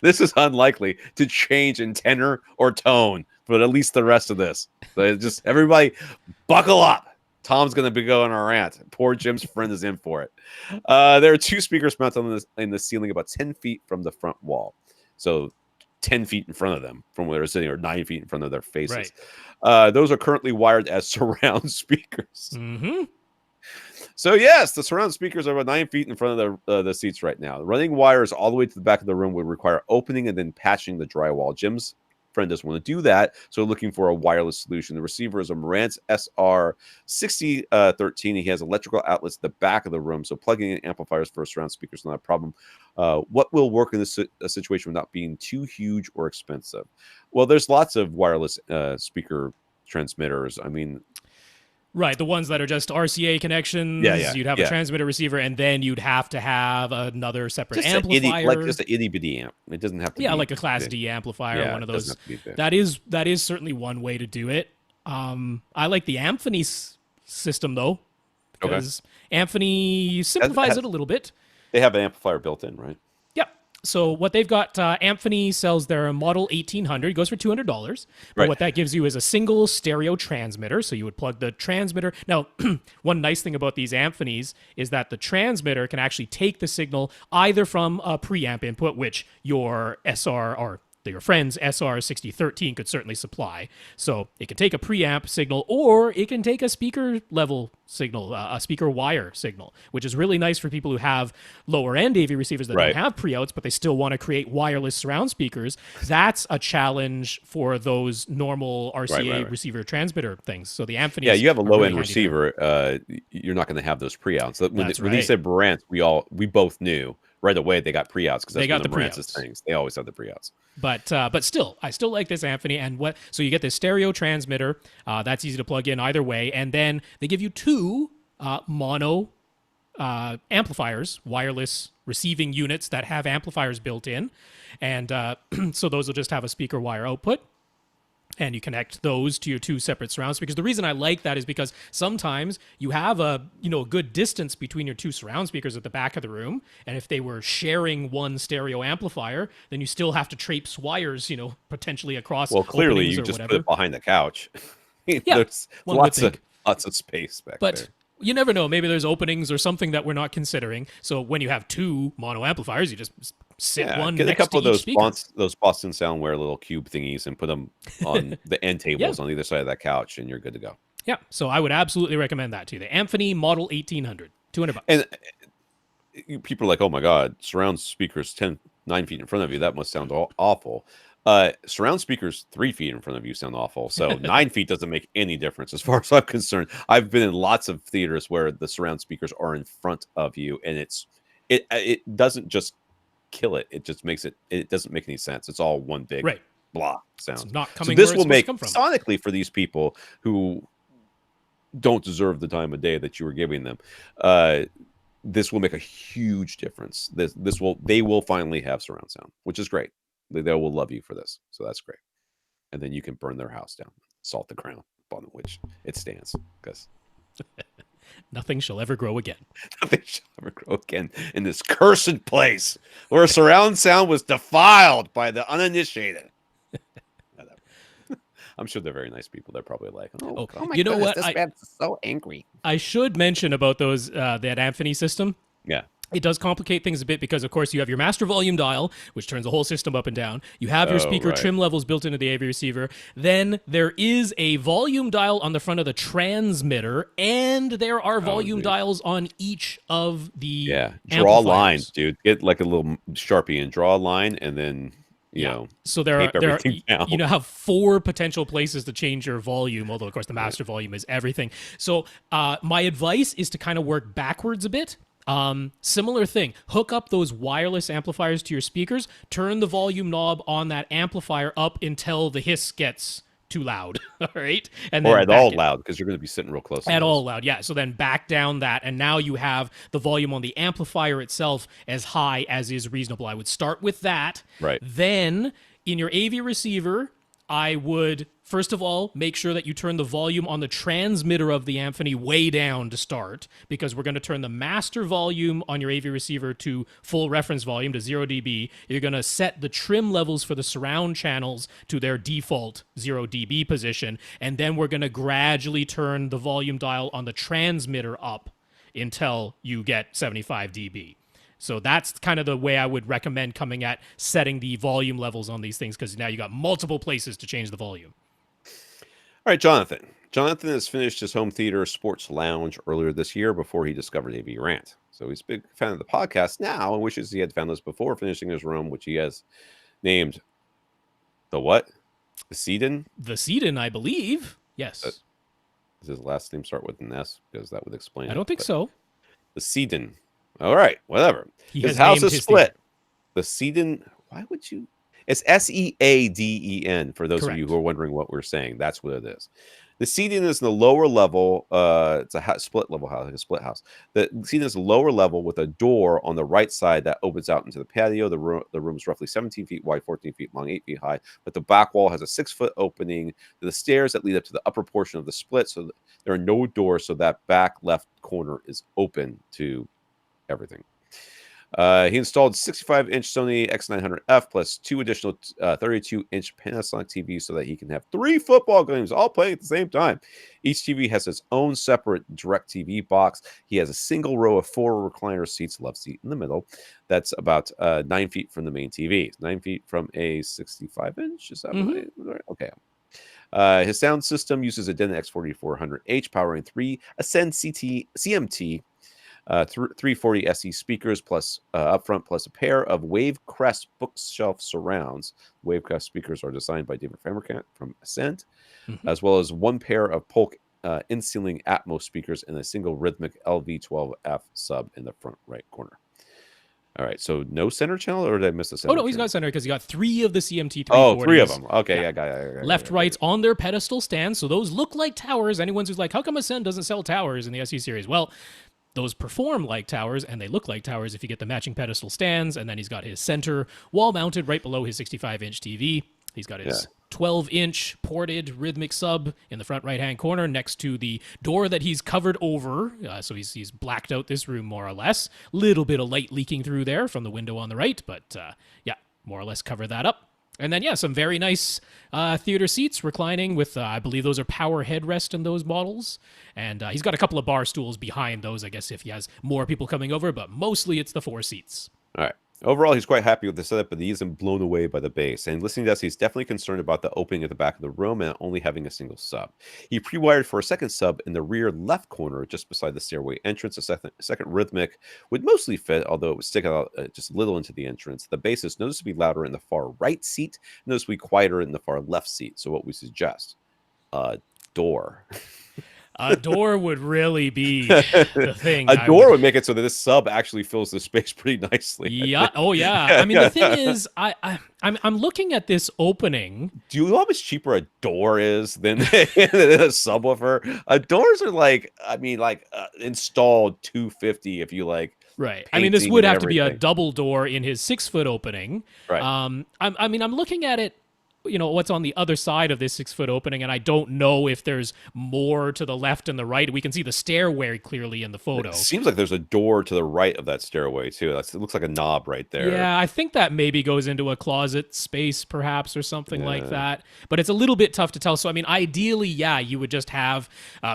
This is unlikely to change in tenor or tone for at least the rest of this. So just everybody buckle up. Tom's going to be going on a rant. Poor Jim's friend is in for it. There are 2 speakers mounted in the ceiling about 10 feet from the front wall. So 10 feet in front of them from where they're sitting, or 9 feet in front of their faces. Right. Those are currently wired as surround speakers. Mm-hmm. So yes, the surround speakers are about 9 feet in front of the seats right now. Running wires all the way to the back of the room would require opening and then patching the drywall. Jim's friend doesn't want to do that, so looking for a wireless solution. The receiver is a Marantz SR6013. He has electrical outlets at the back of the room, so plugging in amplifiers for surround speakers is not a problem. What will work in this situation without being too huge or expensive? Well, there's lots of wireless speaker transmitters. I mean... Right, the ones that are just RCA connections. Yeah. You'd have a transmitter receiver, and then you'd have to have another separate amplifier. Just an itty bitty amp. It doesn't have to be like a Class D amplifier, one of those. That is certainly one way to do it. I like the Amphany system, though, because Amphany simplifies it a little bit. They have an amplifier built in, right? Yep. So what they've got, Amphany sells their model 1800. It goes for $200. But Right. what that gives you is a single stereo transmitter. So you would plug the transmitter. Now, one nice thing about these Amphanies is that the transmitter can actually take the signal either from a preamp input, which your SR or your friend's SR6013 could certainly supply. So it can take a preamp signal, or it can take a speaker level signal, a speaker wire signal, which is really nice for people who have lower end AV receivers that Right. don't have pre-outs, but they still want to create wireless surround speakers. That's a challenge for those normal RCA Right. receiver transmitter things. So the Amphany, Yeah, you have a are low really end handy there. receiver. You're not going to have those pre-outs. When, That's when he right. said Marantz, we both knew right away they got pre-outs because that's They got one of the Marantz's pre-outs. things. They always have the pre-outs. But still, I still like this Amphany. And so you get this stereo transmitter. That's easy to plug in either way. And then they give you two mono amplifiers, wireless receiving units that have amplifiers built in. And so those will just have a speaker wire output. And you connect those to your two separate surround speakers. The reason I like that is because sometimes you have a good distance between your two surround speakers at the back of the room, and if they were sharing one stereo amplifier, then you still have to traipse wires, potentially across. Well, clearly openings you or just whatever. put it behind the couch. Yeah, There's one would lots think. of space back But there. you never know. Maybe there's openings or something that we're not considering. So when you have two mono amplifiers, you just sit one Get a next couple to of each speaker. those Boston Soundware little cube thingies and put them on the end tables on either side of that couch, and you're good to go. Yeah, so I would absolutely recommend that to you. The Amphany Model 1800, $200. And people are like, "Oh my God, surround speakers 9 feet in front of you. That must sound awful." Surround speakers 3 feet in front of you sound awful. So 9 feet doesn't make any difference as far as I'm concerned. I've been in lots of theaters where the surround speakers are in front of you, and it doesn't just kill it. It just makes it doesn't make any sense. It's all one big blah sound. It's not So coming this where it's will supposed make to come from. sonically for these people who don't deserve the time of day that you were giving them. This will make a huge difference. They will finally have surround sound, which is great. They will love you for this, so that's great. And then you can burn their house down, salt the ground upon which it stands, because Nothing shall ever grow again. nothing shall ever grow again in this cursed place where surround sound was defiled by the uninitiated. I'm sure they're very nice people. They're probably like, oh my you know goodness, what? this man's so angry. I should mention about those that Amphany system. Yeah. It does complicate things a bit because, of course, you have your master volume dial, which turns the whole system up and down. You have your speaker trim levels built into the AV receiver. Then there is a volume dial on the front of the transmitter, and there are volume dials on each of the draw amplifiers. lines, dude. Get like a little Sharpie and draw a line, and then you know. So there are down. you have 4 potential places to change your volume, although of course the master volume is everything. So my advice is to kind of work backwards a bit. Similar thing, hook up those wireless amplifiers to your speakers, turn the volume knob on that amplifier up until the hiss gets too loud. All right. And then or at all loud, because you're going to be sitting real close. At all loud, yeah. So then back down that, and now you have the volume on the amplifier itself as high as is reasonable. I would start with that. Right. Then in your AV receiver, I would, first of all, make sure that you turn the volume on the transmitter of the Amphany way down to start, because we're going to turn the master volume on your AV receiver to full reference volume, to 0 dB. You're going to set the trim levels for the surround channels to their default 0 dB position, and then we're going to gradually turn the volume dial on the transmitter up until you get 75 dB. So that's kind of the way I would recommend coming at setting the volume levels on these things, because now you got multiple places to change the volume. All right, Jonathan. Jonathan has finished his home theater sports lounge earlier this year before he discovered AV Rant. So he's a big fan of the podcast now and wishes he had found this before finishing his room, which he has named the what? The Seedon? The Seedon, I believe. Yes. Does his last name start with an S? Because that would explain I don't think so. The Seedon. All right, whatever. His house is split. The Seedon. Why would you? It's Seaden for those of you who are wondering what we're saying. That's what it is. The Seedon is in the lower level. It's a split level house, like a split house. The Seedon is a lower level with a door on the right side that opens out into the patio. The room is roughly 17 feet wide, 14 feet long, 8 feet high. But the back wall has a 6-foot opening to the stairs that lead up to the upper portion of the split. So there are no doors. So that back left corner is open to everything. He installed 65-inch Sony X900F plus 2 additional 32-inch Panasonic TVs so that he can have 3 football games all playing at the same time. Each TV has its own separate DirecTV box. He has a single row of 4 recliner seats, love seat in the middle. That's about 9 feet from the main TV. 9 feet from a 65-inch? Is that right? Okay. His sound system uses a Denon X4400H powering 3 Ascend CMT 340 SE speakers plus up front, plus a pair of Wavecrest bookshelf surrounds. Wavecrest speakers are designed by David Famerkamp from Ascent, as well as 1 pair of Polk in-ceiling Atmos speakers and a single rhythmic LV12F sub in the front right corner. All right, so no center channel, or did I miss the center? Oh, no, he's got center because he got 3 of the CMT 340s. Oh, 3 of them. Okay, yeah, got it. Left, rights on their pedestal stands, so those look like towers. Anyone who's like, how come Ascend doesn't sell towers in the SE series? Well, those perform like towers, and they look like towers if you get the matching pedestal stands, and then he's got his center wall-mounted right below his 65-inch TV. He's got his 12-inch ported rhythmic sub in the front right-hand corner next to the door that he's covered over. So he's blacked out this room more or less. Little bit of light leaking through there from the window on the right, but yeah, more or less cover that up. And then, yeah, some very nice theater seats reclining with, I believe those are power headrest in those models. And he's got a couple of bar stools behind those, I guess, if he has more people coming over, but mostly it's the 4 seats. All right. Overall, he's quite happy with the setup, but he isn't blown away by the bass. And listening to us, he's definitely concerned about the opening at the back of the room and only having a single sub. He pre-wired for a second sub in the rear left corner, just beside the stairway entrance. A second rhythmic would mostly fit, although it would stick out just a little into the entrance. The bass is noticeably louder in the far right seat, noticeably quieter in the far left seat. So what we suggest, a door. A door would really be the thing. A door would make it so that this sub actually fills the space pretty nicely. Yeah. Oh, yeah. I mean, the thing is, I'm looking at this opening. Do you know how much cheaper a door is than a subwoofer? Doors are like, I mean, like installed $250 if you like. Right. I mean, this would have to be a double door in his 6-foot opening. Right. I mean, I'm looking at it. You know, what's on the other side of this 6-foot opening, and I don't know if there's more to the left and the right. We can see the stairway clearly in the photo. It seems like there's a door to the right of that stairway, too. It looks like a knob right there. Yeah, I think that maybe goes into a closet space, perhaps, or something like that. But it's a little bit tough to tell. So, I mean, ideally, yeah, you would just have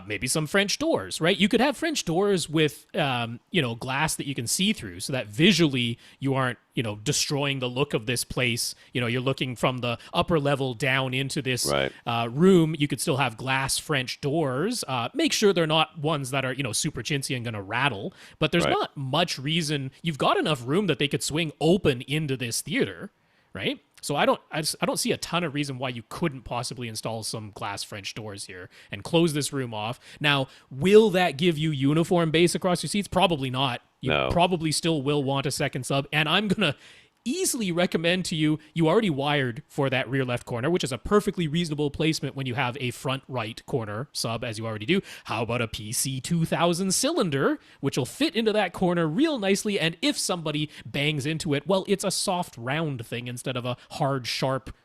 maybe some French doors, right? You could have French doors with, glass that you can see through so that visually you aren't, destroying the look of this place. You're looking from the upper level down into this room. You could still have glass French doors. Make sure they're not ones that are, super chintzy and going to rattle. But there's not much reason. You've got enough room that they could swing open into this theater, right? So I don't see a ton of reason why you couldn't possibly install some glass French doors here and close this room off. Now, will that give you uniform bass across your seats? Probably not. You probably still will want a second sub, and I'm going to easily recommend to you, you already wired for that rear left corner, which is a perfectly reasonable placement when you have a front right corner sub, as you already do. How about a PC2000 cylinder, which will fit into that corner real nicely, and if somebody bangs into it, well, it's a soft round thing instead of a hard, sharp,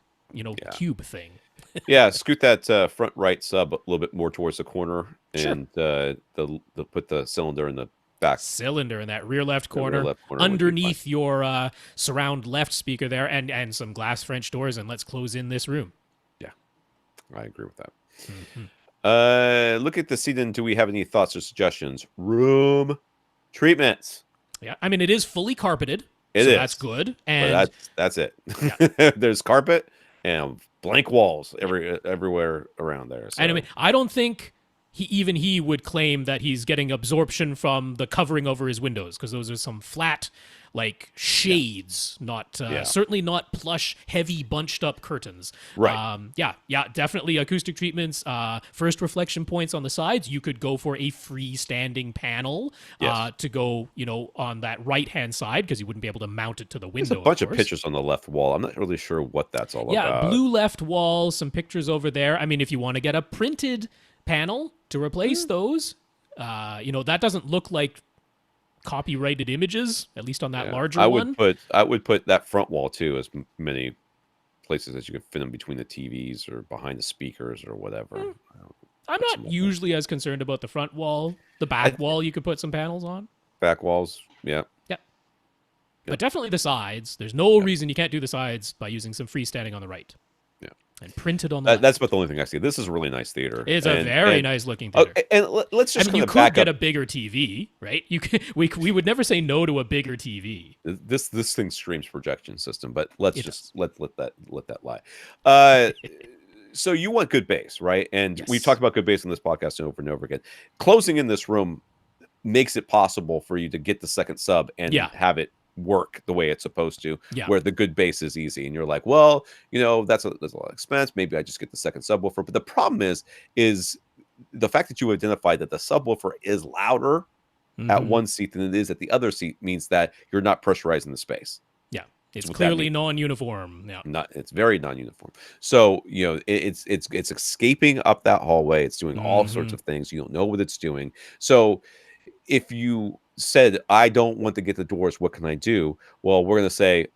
cube thing. Yeah, scoot that front right sub a little bit more towards the corner, and put the cylinder in the back cylinder in that rear left corner underneath your surround left speaker there, and some glass French doors, and let's close in this room. Yeah, I agree with that. Look at the seat. Do we have any thoughts or suggestions? Room treatments. Yeah, I mean, it is fully carpeted. That's good. And that's it. Yeah. There's carpet and blank walls everywhere around there. So. And I mean, I don't think he would claim that he's getting absorption from the covering over his windows, because those are some flat, like, shades, not certainly not plush, heavy, bunched up curtains. Right. Definitely acoustic treatments. First reflection points on the sides. You could go for a freestanding panel to go, on that right hand side, because you wouldn't be able to mount it to the window. There's a bunch of pictures on the left wall. I'm not really sure what that's all about. Yeah, blue left wall. Some pictures over there. I mean, if you want to get a printed panel to replace those, that doesn't look like copyrighted images, at least on that larger one. I would put that front wall too, as many places as you could fit them between the TVs or behind the speakers or whatever. I'm not usually as concerned about the front wall. The back wall you could put some panels on. Back walls, yeah. But definitely the sides. There's no reason you can't do the sides by using some freestanding on the right. Yeah. And printed on the left. That's about the only thing I see. This is a really nice theater. It's a very nice looking theater. And let's just you kind of could back get up. a bigger TV, right? You could, we would never say no to a bigger TV. This thing streams projection system, but let's just let that lie. So you want good bass, right? And we've talked about good bass in this podcast over and over again. Closing in this room makes it possible for you to get the second sub and have it work the way it's supposed to, where the good bass is easy. And you're like, well, there's a lot of expense. Maybe I just get the second subwoofer. But the problem is the fact that you identified that the subwoofer is louder at one seat than it is at the other seat means that you're not pressurizing the space. Yeah. It's clearly non-uniform. Yeah. It's very non-uniform. So, it's escaping up that hallway. It's doing all sorts of things. You don't know what it's doing. So if you said, I don't want to get the doors, what can I do? Well, we're going to say,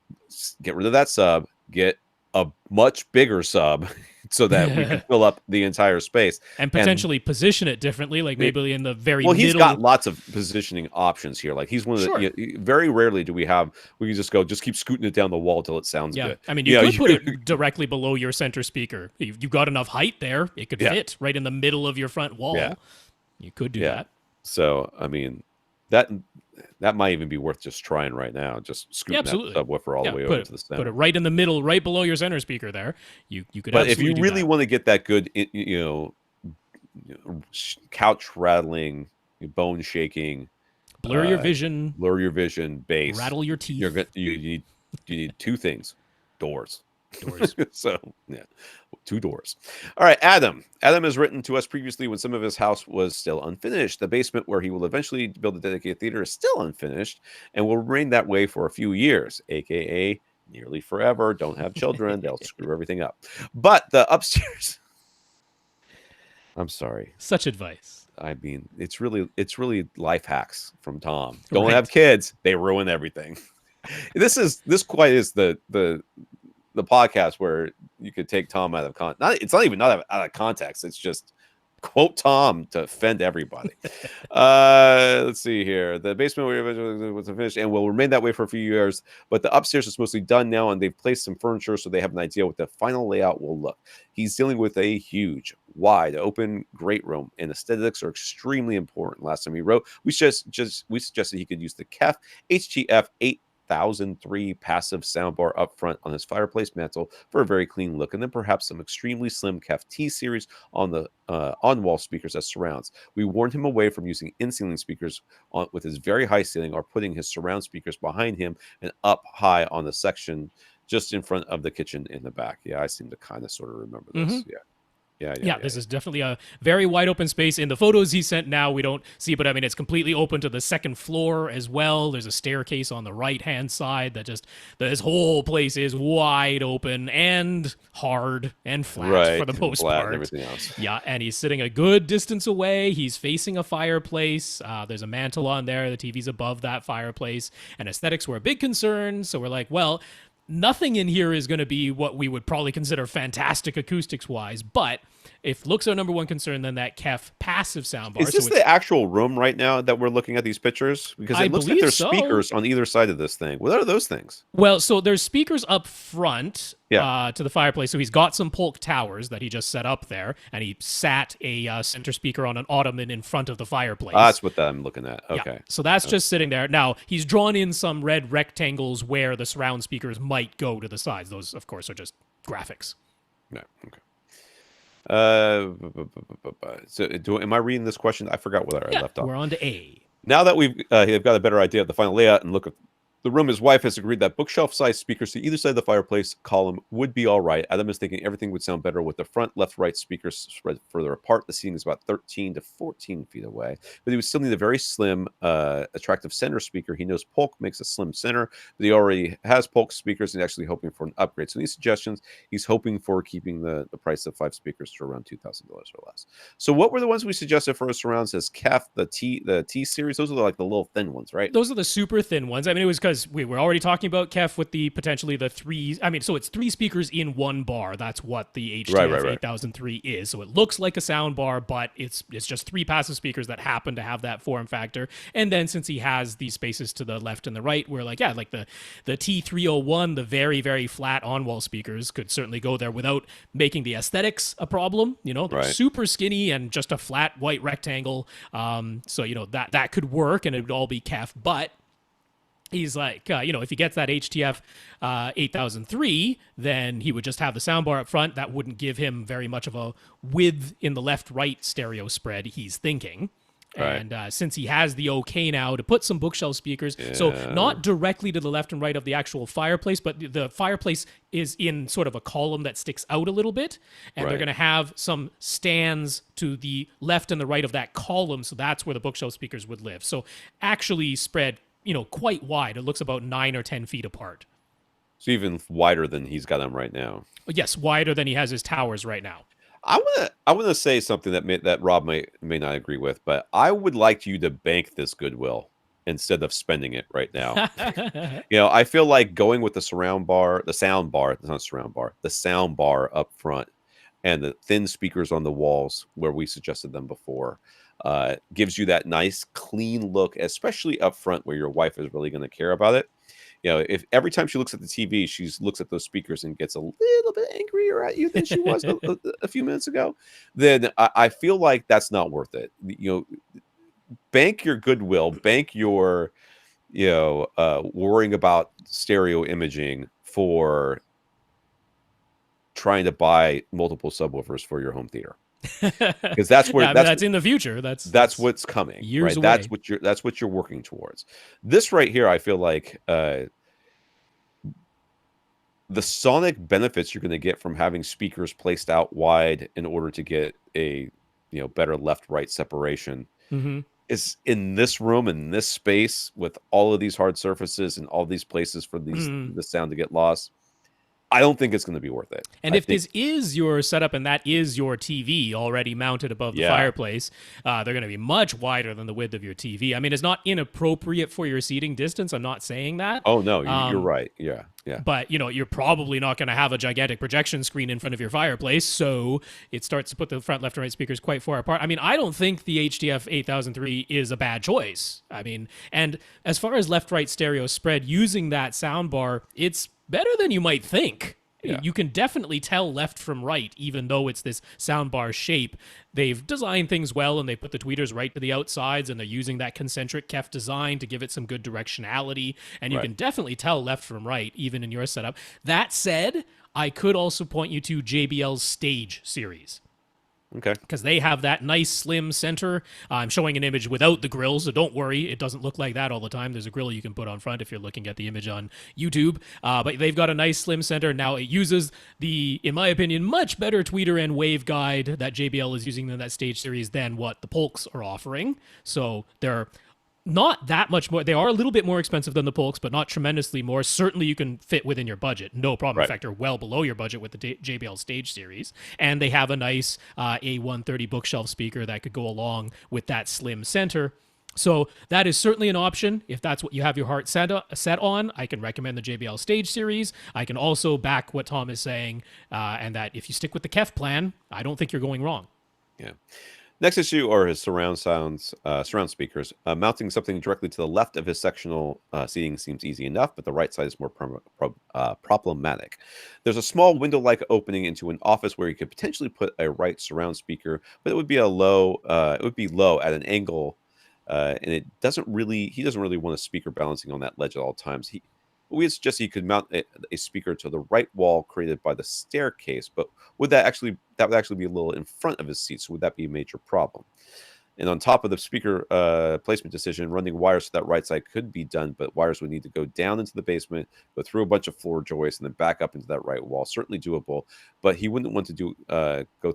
get rid of that sub, get a much bigger sub so that we can fill up the entire space. And potentially position it differently, like maybe in the very middle. Well, he's got lots of positioning options here. Like he's one of the, very rarely do we can just keep scooting it down the wall till it sounds good. I mean, you could put it directly below your center speaker. You've got enough height there. It could fit right in the middle of your front wall. Yeah. You could do that. So, I mean, that might even be worth just trying right now. Just scooting that subwoofer all the way over to the center. Put it right in the middle, right below your center speaker there. You could. But if you really want to get that good, couch rattling, bone shaking, blur your vision bass, rattle your teeth. You need two things: doors. So two doors. All right, Adam has written to us previously when some of his house was still unfinished. The basement where he will eventually build a dedicated theater is still unfinished and will remain that way for a few years, aka nearly forever. Don't have children, they'll screw everything up. But the upstairs, I'm sorry, such advice. I mean, it's really life hacks from Tom. Don't have kids, they ruin everything. This is the podcast where you could take Tom out of context. It's not even out of context. It's just quote Tom to offend everybody. Let's see here. The basement was finished and will remain that way for a few years, but the upstairs is mostly done now, and they've placed some furniture so they have an idea what the final layout will look. He's dealing with a huge, wide open great room, and aesthetics are extremely important. Last time he wrote, we suggested he could use the KEF HTF 8003 passive soundbar up front on his fireplace mantle for a very clean look, and then perhaps some extremely slim KEF T series on the on-wall speakers as surrounds. We warned him away from using in-ceiling speakers with his very high ceiling, or putting his surround speakers behind him and up high on the section just in front of the kitchen in the back. Yeah, I seem to kind of sort of remember this. Yeah, this is definitely a very wide open space. In the photos he sent now, we don't see, but I mean, it's completely open to the second floor as well. There's a staircase on the right-hand side this whole place is wide open and hard and flat for the most part. And everything else. Yeah, and he's sitting a good distance away. He's facing a fireplace. There's a mantle on there. The TV's above that fireplace, and aesthetics were a big concern. So we're like, well, nothing in here is going to be what we would probably consider fantastic acoustics-wise, but if looks are number one concern, then that KEF passive soundbar. Is this the actual room right now that we're looking at these pictures? Because it looks like there's speakers on either side of this thing. What are those things? Well, so there's speakers up front to the fireplace. So he's got some Polk towers that he just set up there, and he sat a center speaker on an ottoman in front of the fireplace. That's what I'm looking at. Okay. Yeah. So that's just sitting there. Now, he's drawn in some red rectangles where the surround speakers might go to the sides. Those, of course, are just graphics. Yeah, okay. So am I reading this question? I forgot where I left off. We're on to A. Now that we've got a better idea of the final layout and look at the room, his wife has agreed that bookshelf-sized speakers to either side of the fireplace column would be all right. Adam is thinking everything would sound better with the front, left, right speakers spread further apart. The seating is about 13 to 14 feet away, but he would still need a very slim, attractive center speaker. He knows Polk makes a slim center, but he already has Polk speakers and actually hoping for an upgrade. So these suggestions, he's hoping for keeping the price of 5 speakers to around $2,000 or less. So what were the ones we suggested for his surrounds? As KEF, the T series, those are like the little thin ones, right? Those are the super thin ones. I mean, it was because we were already talking about Kef with the potentially the three. I mean, so it's three speakers in one bar. That's what the HTF 8003 is. So it looks like a sound bar, but it's just three passive speakers that happen to have that form factor. And then since he has these spaces to the left and the right, we're like, yeah, like the T301, the very, very flat on-wall speakers could certainly go there without making the aesthetics a problem. You know, they're super skinny and just a flat white rectangle. So, you know, that could work and it would all be Kef, but he's like, you know, if he gets that HTF 8003, then he would just have the soundbar up front. That wouldn't give him very much of a width in the left-right stereo spread, he's thinking. Right. And since he has the okay now to put some bookshelf speakers, so not directly to the left and right of the actual fireplace, but the fireplace is in sort of a column that sticks out a little bit, and they're going to have some stands to the left and the right of that column, so that's where the bookshelf speakers would live. So actually spread, you know, quite wide. It looks about 9 or 10 feet apart. So even wider than he's got them right now. Yes, wider than he has his towers right now. I want to say something that Rob may not agree with, but I would like you to bank this goodwill instead of spending it right now. You know, I feel like going with the sound bar, it's not surround bar, the sound bar up front, and the thin speakers on the walls where we suggested them before. Gives you that nice clean look, especially up front where your wife is really going to care about it. You know, if every time she looks at the TV, she looks at those speakers and gets a little bit angrier at you than she was a few minutes ago, then I feel like that's not worth it. You know, bank your goodwill, bank your, you know, worrying about stereo imaging for trying to buy multiple subwoofers for your home theater. Because that's where that's in the future. That's what's coming. Years right? away. That's what you're working towards. This right here, I feel like the sonic benefits you're going to get from having speakers placed out wide in order to get a, you know, better left-right separation is in this room, in this space, with all of these hard surfaces and all these places for the sound to get lost. I don't think it's going to be worth it. And if this is your setup and that is your TV already mounted above the fireplace, they're going to be much wider than the width of your TV. I mean, it's not inappropriate for your seating distance. I'm not saying that. Oh, no, you're right. Yeah. But, you know, you're probably not going to have a gigantic projection screen in front of your fireplace, so it starts to put the front, left, and right speakers quite far apart. I mean, I don't think the HTF 8003 is a bad choice. I mean, and as far as left-right stereo spread, using that soundbar, it's better than you might think. Yeah. You can definitely tell left from right, even though it's this soundbar shape. They've designed things well, and they put the tweeters right to the outsides, and they're using that concentric Kef design to give it some good directionality, and you can definitely tell left from right, even in your setup. That said, I could also point you to JBL's Stage series. Okay. Because they have that nice slim center. I'm showing an image without the grill, so don't worry. It doesn't look like that all the time. There's a grill you can put on front if you're looking at the image on YouTube. But they've got a nice slim center. Now it uses the, in my opinion, much better tweeter and waveguide that JBL is using in that Stage series than what the Polks are offering. So they're not that much more. They are a little bit more expensive than the Polks, but not tremendously more. Certainly you can fit within your budget. No problem. In fact, they're well below your budget with the JBL Stage series. And they have a nice A130 bookshelf speaker that could go along with that slim center. So that is certainly an option. If that's what you have your heart set on, I can recommend the JBL Stage series. I can also back what Tom is saying, and that if you stick with the Kef plan, I don't think you're going wrong. Yeah. Next issue are his surround speakers. Mounting something directly to the left of his sectional seating seems easy enough, but the right side is more problematic. There's a small window-like opening into an office where you could potentially put a right surround speaker, but it would be low at an angle, and he doesn't really want a speaker balancing on that ledge at all times. We had suggested he could mount a speaker to the right wall created by the staircase, but that would actually be a little in front of his seat, so would that be a major problem? And on top of the speaker placement decision, running wires to that right side could be done, but wires would need to go down into the basement, go through a bunch of floor joists, and then back up into that right wall. Certainly doable, but he wouldn't want to go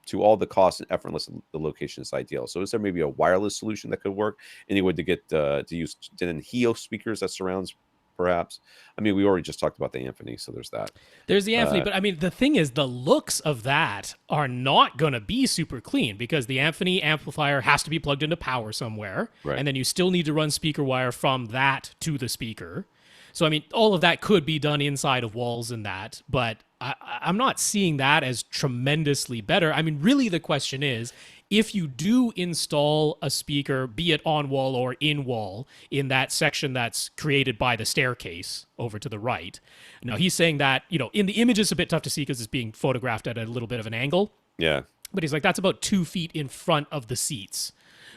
to all the cost and effort unless the location is ideal. So is there maybe a wireless solution that could work? And he would to get to use Heo speakers that surrounds, perhaps. I mean, we already just talked about the Anthony, so there's that. There's the Anthony, but I mean, the thing is, the looks of that are not going to be super clean because the Anthony amplifier has to be plugged into power somewhere, and then you still need to run speaker wire from that to the speaker. So, I mean, all of that could be done inside of walls and that, but I'm not seeing that as tremendously better. I mean, really, the question is, if you do install a speaker, be it on wall or in wall, in that section that's created by the staircase over to the right. Now, he's saying that, in the image it's a bit tough to see because it's being photographed at a little bit of an angle. Yeah. But he's like, that's about 2 feet in front of the seats.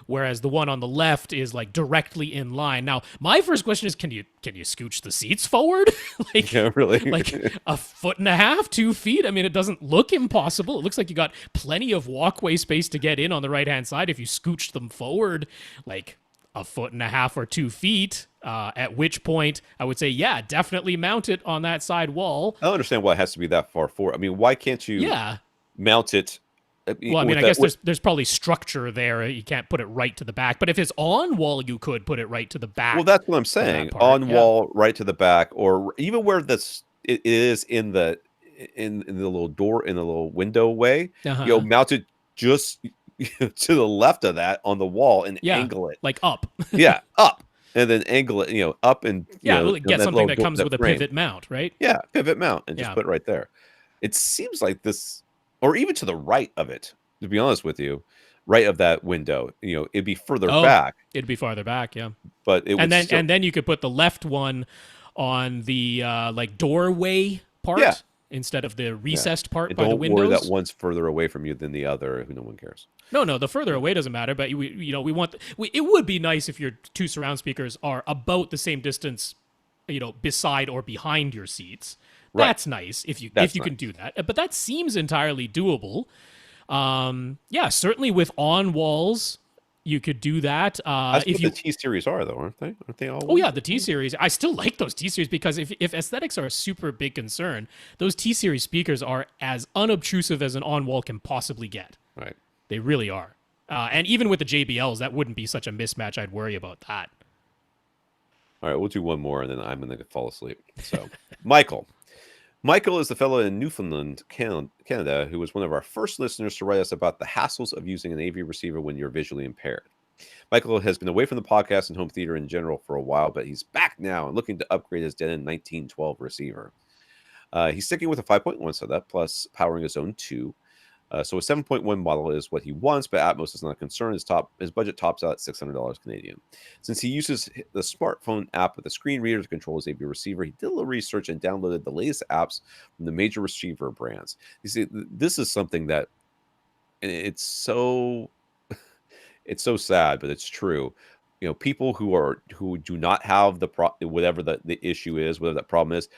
Whereas the one on the left is like directly in line. Now, my first question is, can you scooch the seats forward? Yeah, really? Like a foot and a half, 2 feet? I mean, it doesn't look impossible. It looks like you got plenty of walkway space to get in on the right-hand side if you scooched them forward like a foot and a half or 2 feet. At which point I would say, yeah, definitely mount it on that side wall. I don't understand why it has to be that far forward. I mean, why can't you mount it? Well, I mean, I guess there's probably structure there. You can't put it right to the back. But if it's on wall, you could put it right to the back. Well, that's what I'm saying. On wall, right to the back, or even where it is in the little door, in the little window way. Mount it just to the left of that on the wall and angle it like up. Up, and then angle it, up and get something that comes with a pivot mount, right? Yeah, pivot mount, and just put it right there. It seems like this. Or even to the right of it, to be honest with you, right of that window, it'd be further back. It'd be farther back, yeah. But it would and then you could put the left one on the like doorway part instead of the recessed part by the windows. Don't worry that one's further away from you than the other. No one cares. No, the further away doesn't matter. But we want. It would be nice if your two surround speakers are about the same distance, beside or behind your seats. Right. That's nice if you can do that. But that seems entirely doable. Certainly with on walls, you could do that. That's what the T-Series are, though, aren't they? Aren't they all? Oh, yeah, the T-Series. I still like those T-Series because if aesthetics are a super big concern, those T-Series speakers are as unobtrusive as an on-wall can possibly get. Right. They really are. And even with the JBLs, that wouldn't be such a mismatch. I'd worry about that. All right, we'll do one more, and then I'm going to fall asleep. So, Michael is the fellow in Newfoundland, Canada, who was one of our first listeners to write us about the hassles of using an AV receiver when you're visually impaired. Michael has been away from the podcast and home theater in general for a while, but he's back now and looking to upgrade his Denon 1912 receiver. He's sticking with a 5.1 setup, plus powering his own 2. So a 7.1 model is what he wants, but Atmos is not a concern. His budget tops out at $600 Canadian. Since he uses the smartphone app with a screen reader to control his AV receiver, he did a little research and downloaded the latest apps from the major receiver brands. You see, this is something that it's so sad, but it's true. People who do not have whatever the issue is, whatever that problem is,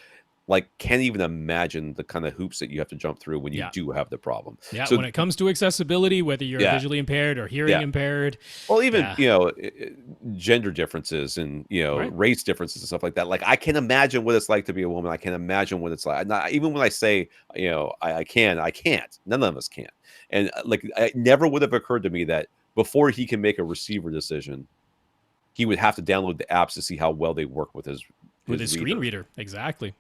like can't even imagine the kind of hoops that you have to jump through when you do have the problem. Yeah, so, when it comes to accessibility, whether you're visually impaired or hearing impaired. Well, even, gender differences and, race differences and stuff like that. Like, I can imagine what it's like to be a woman. I can imagine what it's like. Even when I say, I can't. None of us can. And, it never would have occurred to me that before he can make a receiver decision, he would have to download the apps to see how well they work with his screen reader. Exactly.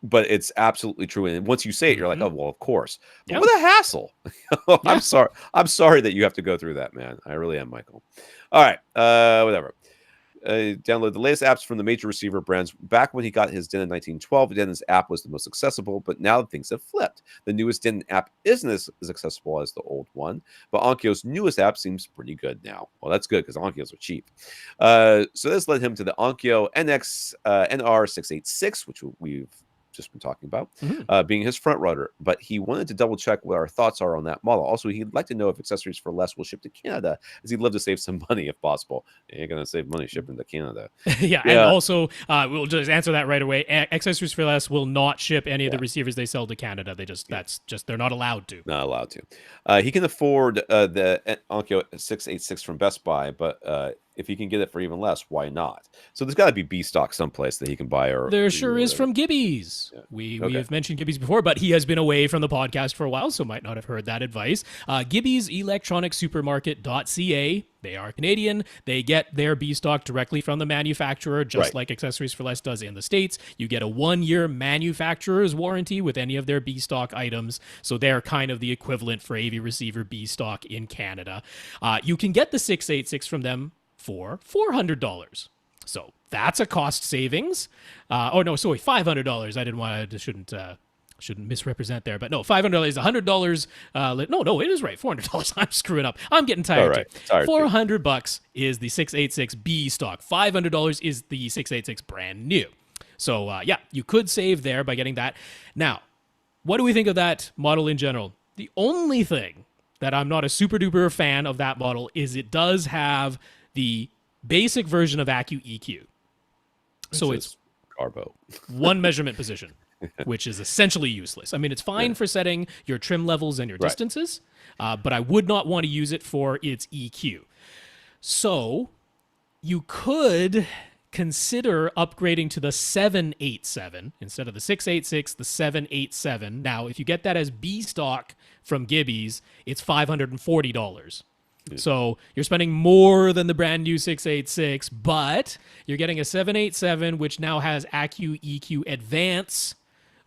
But it's absolutely true. And once you say it, you're like, oh, well, of course. But what a hassle. I'm sorry that you have to go through that, man. I really am, Michael. All right. Whatever. Download the latest apps from the major receiver brands. Back when he got his Denon 1912, Denon's app was the most accessible, but now things have flipped. The newest Denon app isn't as accessible as the old one, but Onkyo's newest app seems pretty good now. Well, that's good because Onkyos are cheap. So this led him to the Onkyo NR686, which we've just been talking about, being his front runner, but he wanted to double check what our thoughts are on that model. Also, he'd like to know if Accessories for Less will ship to Canada, as he'd love to save some money if possible. You ain't gonna save money shipping to Canada. And also we'll just answer that right away. Accessories for Less will not ship any of the receivers they sell to Canada. They're not allowed to. Not allowed to. He can afford the Onkyo 686 from Best Buy, but if he can get it for even less, why not? So there's got to be B stock someplace that he can buy. There sure is from Gibby's. Yeah. We have mentioned Gibby's before, but he has been away from the podcast for a while, so might not have heard that advice. Gibby's electronicsupermarket.ca. They are Canadian. They get their B stock directly from the manufacturer, just like Accessories for Less does in the States. You get a 1-year manufacturer's warranty with any of their B stock items. So they're kind of the equivalent for AV receiver B stock in Canada. You can get the 686 from them for $400. So that's a cost savings. Oh no, sorry, $500. I didn't want to shouldn't misrepresent there, but no, $500, $100. No, it is right, $400. I'm screwing up. I'm getting tired. All right. Too. Sorry, $400 is the 686B stock. $500 is the 686 brand new. So yeah, you could save there by getting that. Now, what do we think of that model in general? The only thing that I'm not a super duper fan of that model is it does have the basic version of AccuEQ. So it's Carbo. one measurement position, which is essentially useless. I mean, it's fine for setting your trim levels and your distances, but I would not want to use it for its EQ. So you could consider upgrading to the 787 instead of the 686, the 787. Now, if you get that as B stock from Gibby's, it's $540. So you're spending more than the brand new 686, but you're getting a 787, which now has AccuEQ Advance,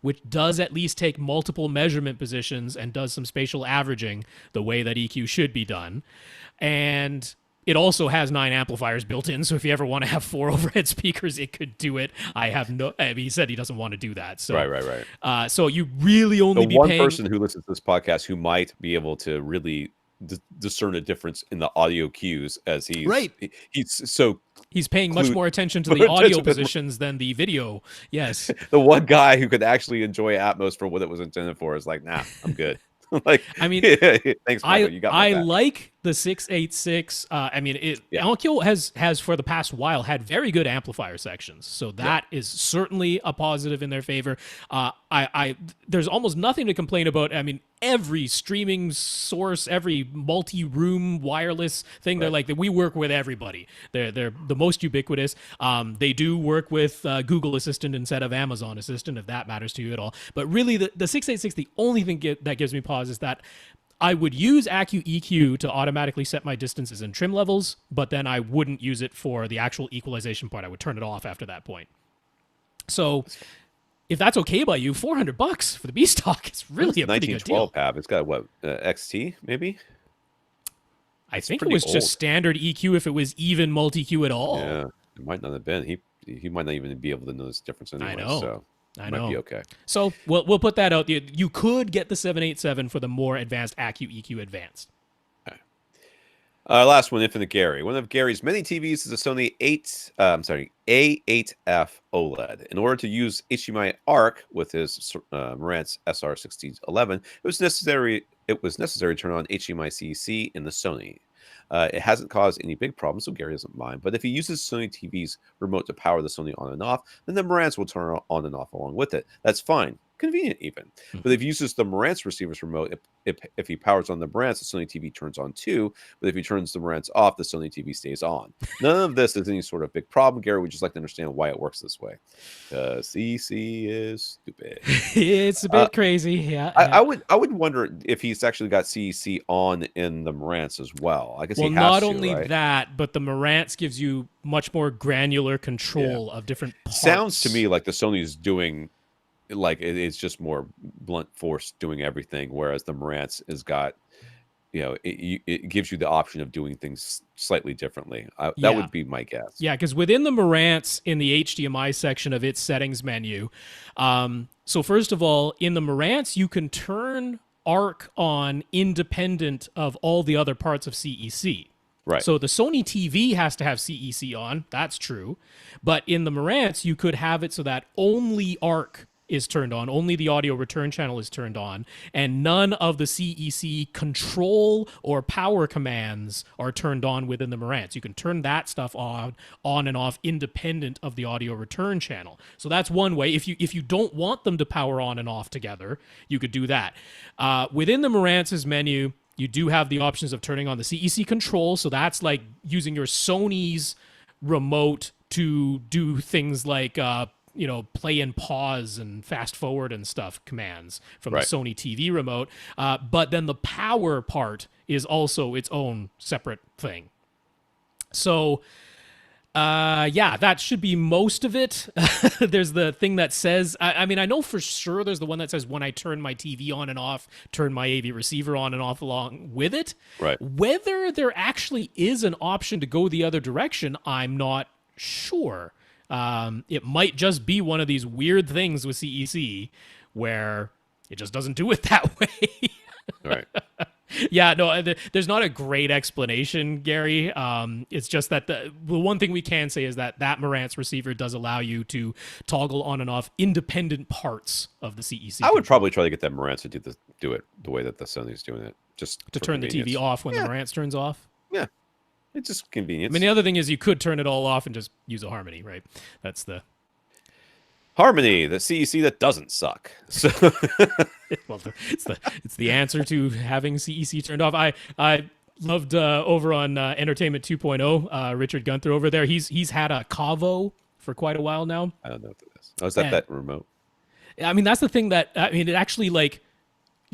which does at least take multiple measurement positions and does some spatial averaging the way that EQ should be done. And it also has 9 amplifiers built in, so if you ever want to have 4 overhead speakers, it could do it. He said he doesn't want to do that. So, Right. So you really only be one paying... person who listens to this podcast who might be able to really discern a difference in the audio cues as he's paying much more attention to the audio positions than the video. Yes. The one guy who could actually enjoy Atmos for what it was intended for is like, nah, I'm good. Like, I mean, thanks, Michael. You got my back. like the 686. Onkyo has for the past while had very good amplifier sections, so that is certainly a positive in their favor. There's almost nothing to complain about. I mean, every streaming source, every multi-room wireless thing, they're like, we work with everybody. They're the most ubiquitous. They do work with Google Assistant instead of Amazon Assistant, if that matters to you at all. But really, the 686, the only thing that gives me pause is that I would use AccuEQ to automatically set my distances and trim levels, but then I wouldn't use it for the actual equalization part. I would turn it off after that point. So if that's okay by you, $400 for the B stock is really a pretty good deal. 1912 PAB. It's got what, XT maybe? I think it was just standard EQ if it was even multi-Q at all. Yeah, it might not have been. He might not even be able to know this difference anyway. I know. So I might know. be okay. So we'll put that out. You could get the 787 for the more advanced AccuEQ Advanced. Okay. Last one, Infinite Gary. One of Gary's many TVs is a Sony A8F OLED. In order to use HDMI ARC with his Marantz SR1611, it was necessary to turn on HDMI CEC in the Sony. It hasn't caused any big problems, so Gary doesn't mind. But if he uses Sony TV's remote to power the Sony on and off, then the Marantz will turn on and off along with it. That's fine. Convenient even. But if he uses the Marantz receiver's remote, if he powers on the Marantz, the Sony TV turns on too. But if he turns the Marantz off, the Sony TV stays on. None of this is any sort of big problem. Gary would just like to understand why it works this way. CC is stupid. It's a bit crazy. Yeah. I would wonder if he's actually got CEC on in the Marantz as well. I guess he has not to, only right? that, but the Marantz gives you much more granular control of different parts. Sounds to me like the Sony's doing, like it's just more blunt force doing everything, whereas the Marantz has got, it gives you the option of doing things slightly differently. That would be my guess. Yeah, because within the Marantz, in the HDMI section of its settings menu, so first of all, in the Marantz, you can turn ARC on independent of all the other parts of CEC. Right. So the Sony TV has to have CEC on. That's true. But in the Marantz, you could have it so that only ARC is turned on, only the audio return channel is turned on, and none of the CEC control or power commands are turned on within the Marantz. You can turn that stuff on and off independent of the audio return channel. So that's one way. If you don't want them to power on and off together, you could do that. Within the Marantz's menu, you do have the options of turning on the CEC control. So that's like using your Sony's remote to do things like play and pause and fast forward and stuff commands from the Sony TV remote. But then the power part is also its own separate thing. So, that should be most of it. There's the thing that says, I know for sure there's the one that says when I turn my TV on and off, turn my AV receiver on and off along with it. Right. Whether there actually is an option to go the other direction, I'm not Sure. It might just be one of these weird things with CEC where it just doesn't do it that way. Right. Yeah, no, there's not a great explanation, Gary. It's just that the one ththing we can say is that Marantz receiver does allow you to toggle on and off independent parts of the CEC. I would probably try to get that Marantz to do it the way that the Sony's doing it, just to turn the TV off when the Marantz turns off. Yeah, it's just convenience. I mean, the other thing is you could turn it all off and just use a Harmony, right? That's the Harmony, the CEC that doesn't suck. So well, it's the answer to having CEC turned off. I loved over on Entertainment 2.0, Richard Gunther over there. He's had a Cavo for quite a while now. I don't know what that is. Oh, is that remote? I mean, that's the thing it actually, like,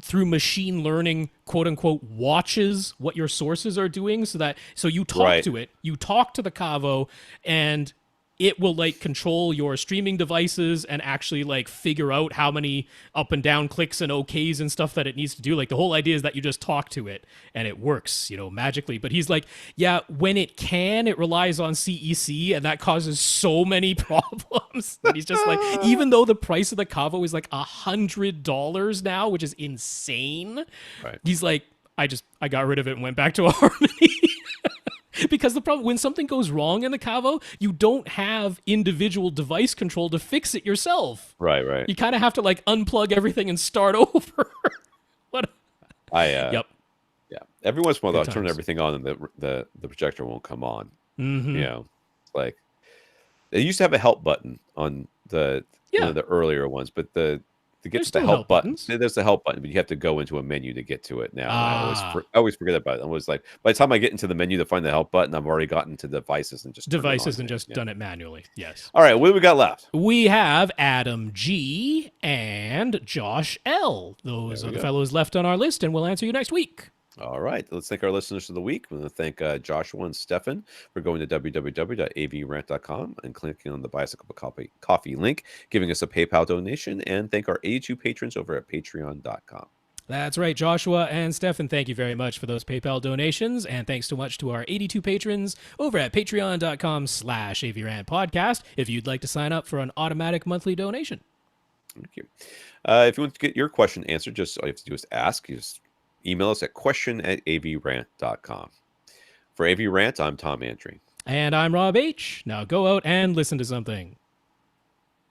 through machine learning, quote unquote, watches what your sources are doing, so you talk to it, you talk to the Cavo, and it will like control your streaming devices and actually like figure out how many up and down clicks and OKs and stuff that it needs to do. Like the whole idea is that you just talk to it and it works, magically. But he's like, yeah, when it can, it relies on CEC, and that causes so many problems that he's just like, even though the price of the Cavo is like $100 now, which is insane. Right. He's like, I got rid of it and went back to a Harmony. Because the problem, when something goes wrong in the Cavo, you don't have individual device control to fix it yourself. Right. You kind of have to like unplug everything and start over. Yep. Yeah. Every once in a while, I'll turn everything on and the projector won't come on. Mm-hmm. Like they used to have a help button on one of the earlier ones, but to get to the help button, there's the help button, but you have to go into a menu to get to it now. I always forget about it. I was like, by the time I get into the menu to find the help button, I've already gotten to devices and just done it manually. Yes. All right, what do we got left? We have Adam G and Josh L. Those are the fellows left on our list, and we'll answer you next week. All right, let's thank our listeners of the week. We want to thank Joshua and Stefan for going to www.avrant.com and clicking on the Buy Us a Cup of Coffee link, giving us a PayPal donation, and thank our 82 patrons over at patreon.com. That's right, Joshua and Stefan, thank you very much for those PayPal donations, and thanks so much to our 82 patrons over at patreon.com/AVRant Podcast if you'd like to sign up for an automatic monthly donation. Thank you. If you want to get your question answered, just all you have to do is ask. You just email us at question@avrant.com. For AV Rant, I'm Tom Andry. And I'm Rob H. Now go out and listen to something.